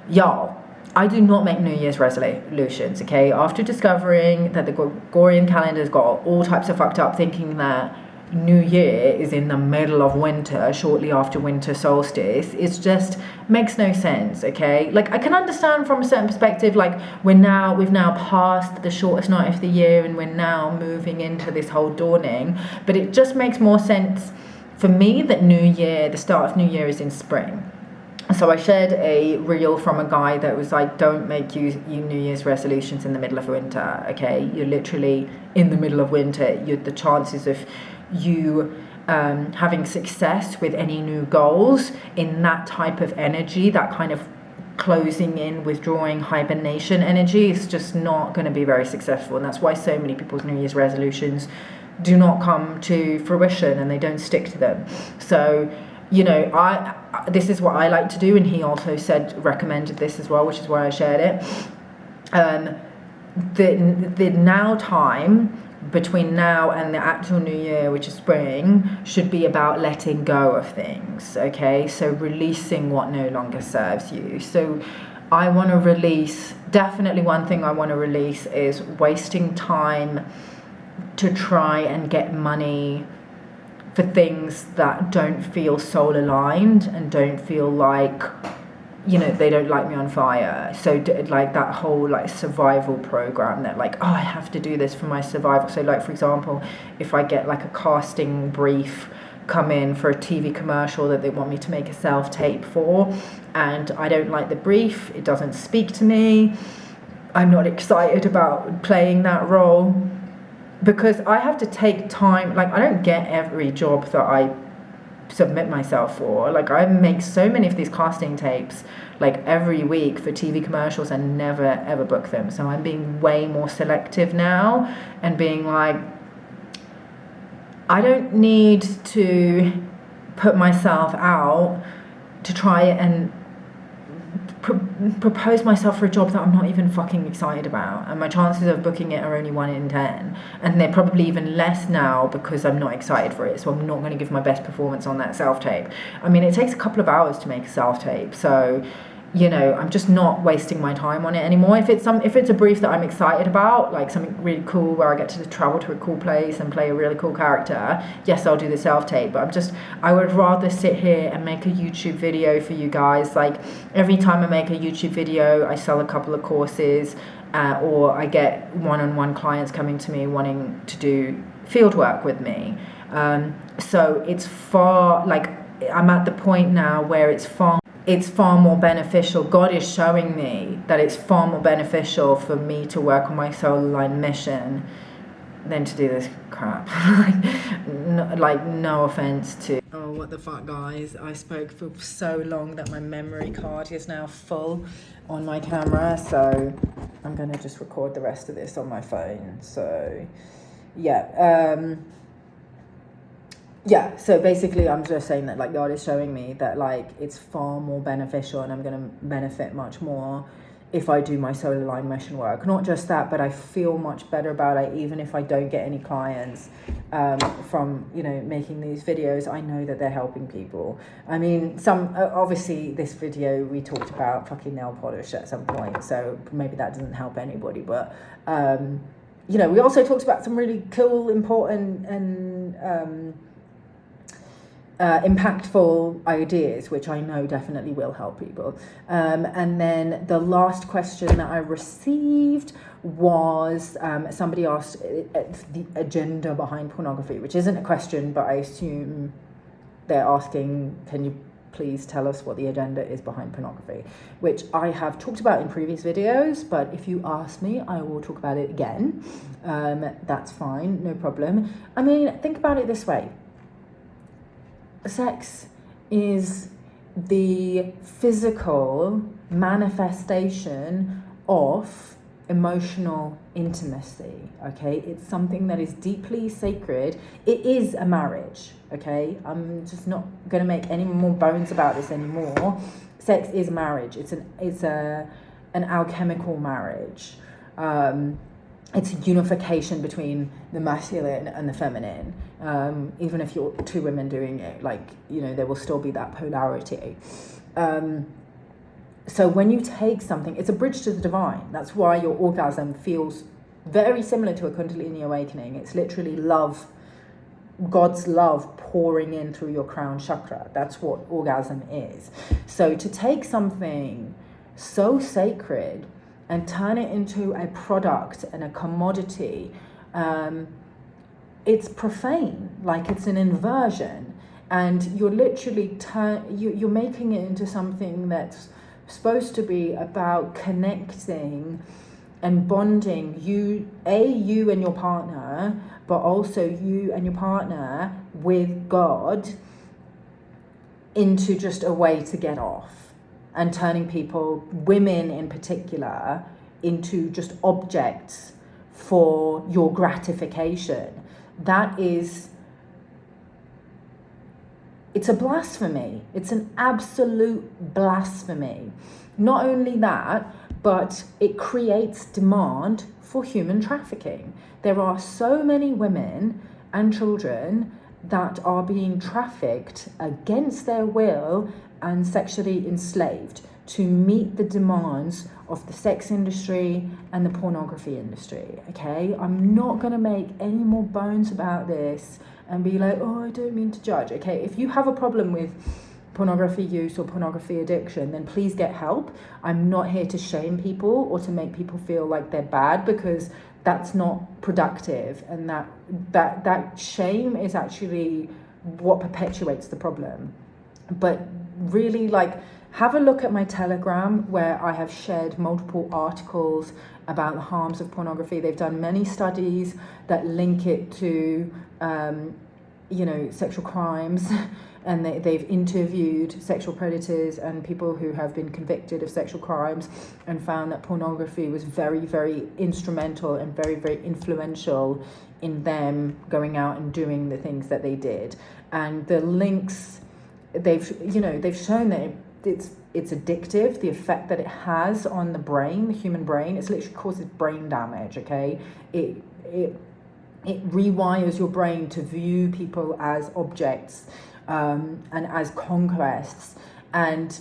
Y'all, I do not make New Year's resolutions, okay? After discovering that the Gregorian calendar's got all types of fucked up thinking that New Year is in the middle of winter, shortly after winter solstice, it just makes no sense, okay? Like, I can understand from a certain perspective, like we've now passed the shortest night of the year and we're now moving into this whole dawning, but it just makes more sense for me that the start of New Year is in spring. So I shared a reel from a guy that was like, don't make you New Year's resolutions in the middle of winter, okay? You're literally in the middle of winter. The chances of you having success with any new goals in that type of energy, that kind of closing in, withdrawing, hibernation energy, is just not going to be very successful. And that's why so many people's New Year's resolutions do not come to fruition and they don't stick to them. So, this is what I like to do, and he also recommended this as well, which is why I shared it. The now time between now and the actual New Year, which is spring, should be about letting go of things, okay? So releasing what no longer serves you. So I want to release, definitely one thing I want to release is wasting time to try and get money for things that don't feel soul aligned and don't feel like, they don't light me on fire. So like that whole like survival program that like, I have to do this for my survival. So like, for example, if I get like a casting brief come in for a TV commercial that they want me to make a self-tape for, and I don't like the brief, it doesn't speak to me, I'm not excited about playing that role, because I have to take time. Like, I don't get every job that I submit myself for. Like, I make so many of these casting tapes like every week for TV commercials and never ever book them. So I'm being way more selective now and being like, I don't need to put myself out to try and propose myself for a job that I'm not even fucking excited about, and my chances of booking it are only 1 in 10, and they're probably even less now because I'm not excited for it, so I'm not going to give my best performance on that self-tape. I mean, it takes a couple of hours to make a self-tape, so I'm just not wasting my time on it anymore. If it's a brief that I'm excited about, like something really cool where I get to travel to a cool place and play a really cool character, yes, I'll do the self-tape. But I would rather sit here and make a YouTube video for you guys. Like, every time I make a YouTube video, I sell a couple of courses, or I get one-on-one clients coming to me wanting to do field work with me. So it's I'm at the point now where it's far more beneficial. God is showing me that it's far more beneficial for me to work on my soul aligned mission than to do this crap. No offense to... Oh, what the fuck, guys. I spoke for so long that my memory card is now full on my camera, so I'm going to just record the rest of this on my phone. So, yeah. So basically I'm just saying that like God is showing me that like it's far more beneficial and I'm going to benefit much more if I do my solar alignment work. Not just that, but I feel much better about it. Even if I don't get any clients from, you know, making these videos, I know that they're helping people. I mean, some obviously this video we talked about fucking nail polish at some point, so maybe that doesn't help anybody, but you know, we also talked about some really cool, important and impactful ideas, which I know definitely will help people. And then the last question that I received was somebody asked the agenda behind pornography, which isn't a question, but I assume they're asking, can you please tell us what the agenda is behind pornography, which I have talked about in previous videos, but if you ask me, I will talk about it again. That's fine, no problem. I mean, think about it this way. Sex is the physical manifestation of emotional intimacy, okay? It's something that is deeply sacred. It is a marriage, okay? I'm just not going to make any more bones about this anymore. Sex is marriage. It's an alchemical marriage. It's a unification between the masculine and the feminine. Even if you're two women doing it, like, you know, there will still be that polarity. So when you take something, it's a bridge to the divine. That's why your orgasm feels very similar to a Kundalini awakening. It's literally love, God's love pouring in through your crown chakra. That's what orgasm is. So to take something so sacred and turn it into a product and a commodity, it's profane, like it's an inversion, and you're literally you're making it into something that's supposed to be about connecting and bonding you and your partner, but also you and your partner with God, into just a way to get off. And turning people, women in particular, into just objects for your gratification. It's a blasphemy. It's an absolute blasphemy. Not only that, but it creates demand for human trafficking. There are so many women and children that are being trafficked against their will and sexually enslaved to meet the demands of the sex industry and the pornography industry, okay? I'm not going to make any more bones about this and be like, oh, I don't mean to judge, okay? If you have a problem with pornography use or pornography addiction, then please get help. I'm not here to shame people or to make people feel like they're bad, because that's not productive, and that shame is actually what perpetuates the problem. But really, like, have a look at my Telegram, where I have shared multiple articles about the harms of pornography. They've done many studies that link it to, you know, sexual crimes, and they've interviewed sexual predators and people who have been convicted of sexual crimes, and found that pornography was very, very instrumental and very, very influential in them going out and doing the things that they did. And the links, they've shown that it's addictive, the effect that it has on the brain, the human brain. It literally causes brain damage, okay? It rewires your brain to view people as objects, and as conquests. And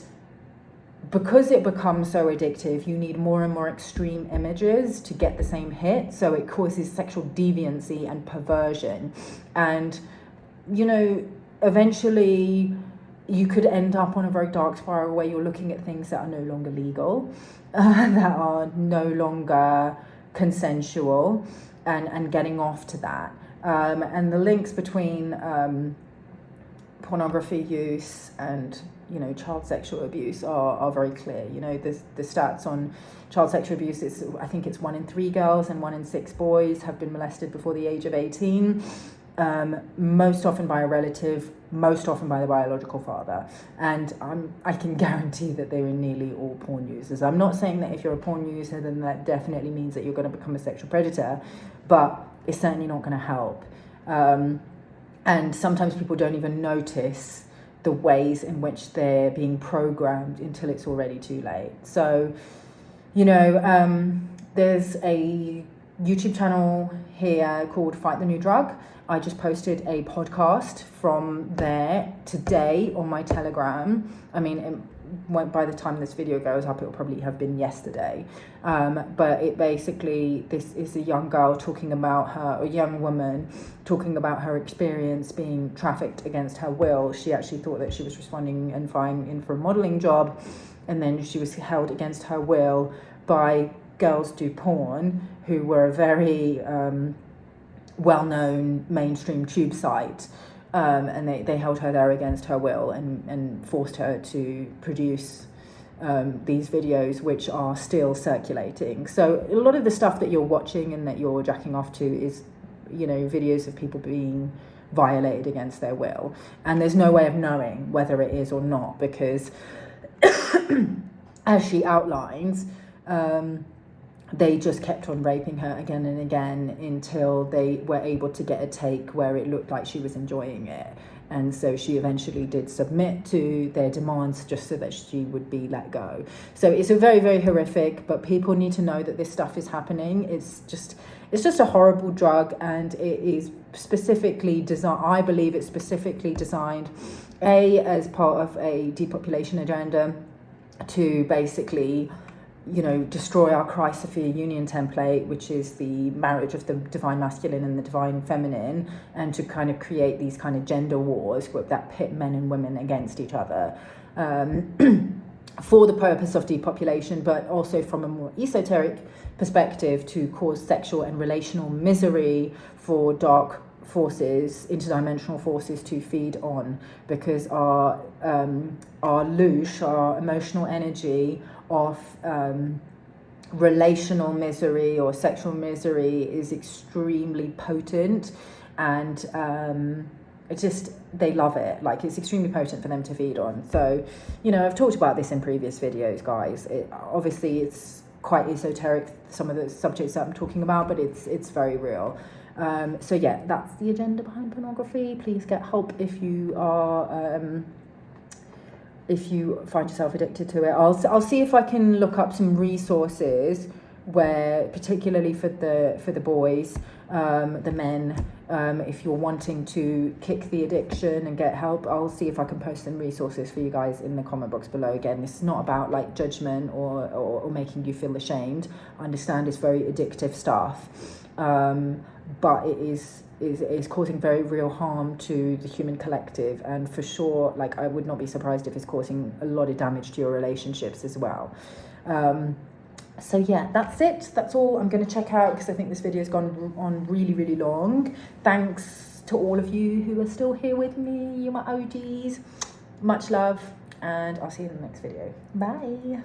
because it becomes so addictive, you need more and more extreme images to get the same hit. So it causes sexual deviancy and perversion. And, you know, eventually you could end up on a very dark spiral where you're looking at things that are no longer legal, that are no longer consensual, and getting off to that. And the links between pornography use and, you know, child sexual abuse are very clear. You know, the stats on child sexual abuse is, I think it's 1 in 3 girls and 1 in 6 boys have been molested before the age of 18. Most often by a relative, most often by the biological father. And I can guarantee that they were nearly all porn users. I'm not saying that if you're a porn user, then that definitely means that you're going to become a sexual predator, but it's certainly not going to help. And sometimes people don't even notice the ways in which they're being programmed until it's already too late. So you know, there's a YouTube channel here called Fight the New Drug. I just posted a podcast from there today on my Telegram. I mean, it won't, by the time this video goes up, it'll probably have been yesterday. But it basically, this is a young girl talking about her, a young woman talking about her experience being trafficked against her will. She actually thought that she was responding and flying in for a modeling job, and then she was held against her will by Girls Do Porn, who were a very well-known mainstream tube site, and they held her there against her will and forced her to produce these videos, which are still circulating. So a lot of the stuff that you're watching and that you're jacking off to is, you know, videos of people being violated against their will, and there's no way of knowing whether it is or not, because as she outlines, they just kept on raping her again and again until they were able to get a take where it looked like she was enjoying it. And so she eventually did submit to their demands just so that she would be let go. So it's a very, very horrific, but people need to know that this stuff is happening. It's just a horrible drug, and it is specifically designed, I believe it's specifically designed, as part of a depopulation agenda to basically, you know, destroy our Chrysophia union template, which is the marriage of the divine masculine and the divine feminine, and to kind of create these kind of gender wars that pit men and women against each other, for the purpose of depopulation, but also from a more esoteric perspective to cause sexual and relational misery for dark forces, interdimensional forces to feed on, because our loosh, our emotional energy of relational misery or sexual misery is extremely potent, and they love it. Like, it's extremely potent for them to feed on. So, you know, I've talked about this in previous videos, guys. Obviously it's quite esoteric, some of the subjects that I'm talking about, but it's very real. So yeah, that's the agenda behind pornography. Please get help if you are if you find yourself addicted to it. I'll see if I can look up some resources where, particularly for the boys, the men, if you're wanting to kick the addiction and get help, I'll see if I can post some resources for you guys in the comment box below. Again, this is not about like judgment or making you feel ashamed. I understand it's very addictive stuff, but it is causing very real harm to the human collective, and for sure, like, I would not be surprised if it's causing a lot of damage to your relationships as well. So yeah, that's it. That's all I'm going to check out, because I think this video has gone on really, really long. Thanks to all of you who are still here with me. You're my OGs. Much love, and I'll see you in the next video. Bye.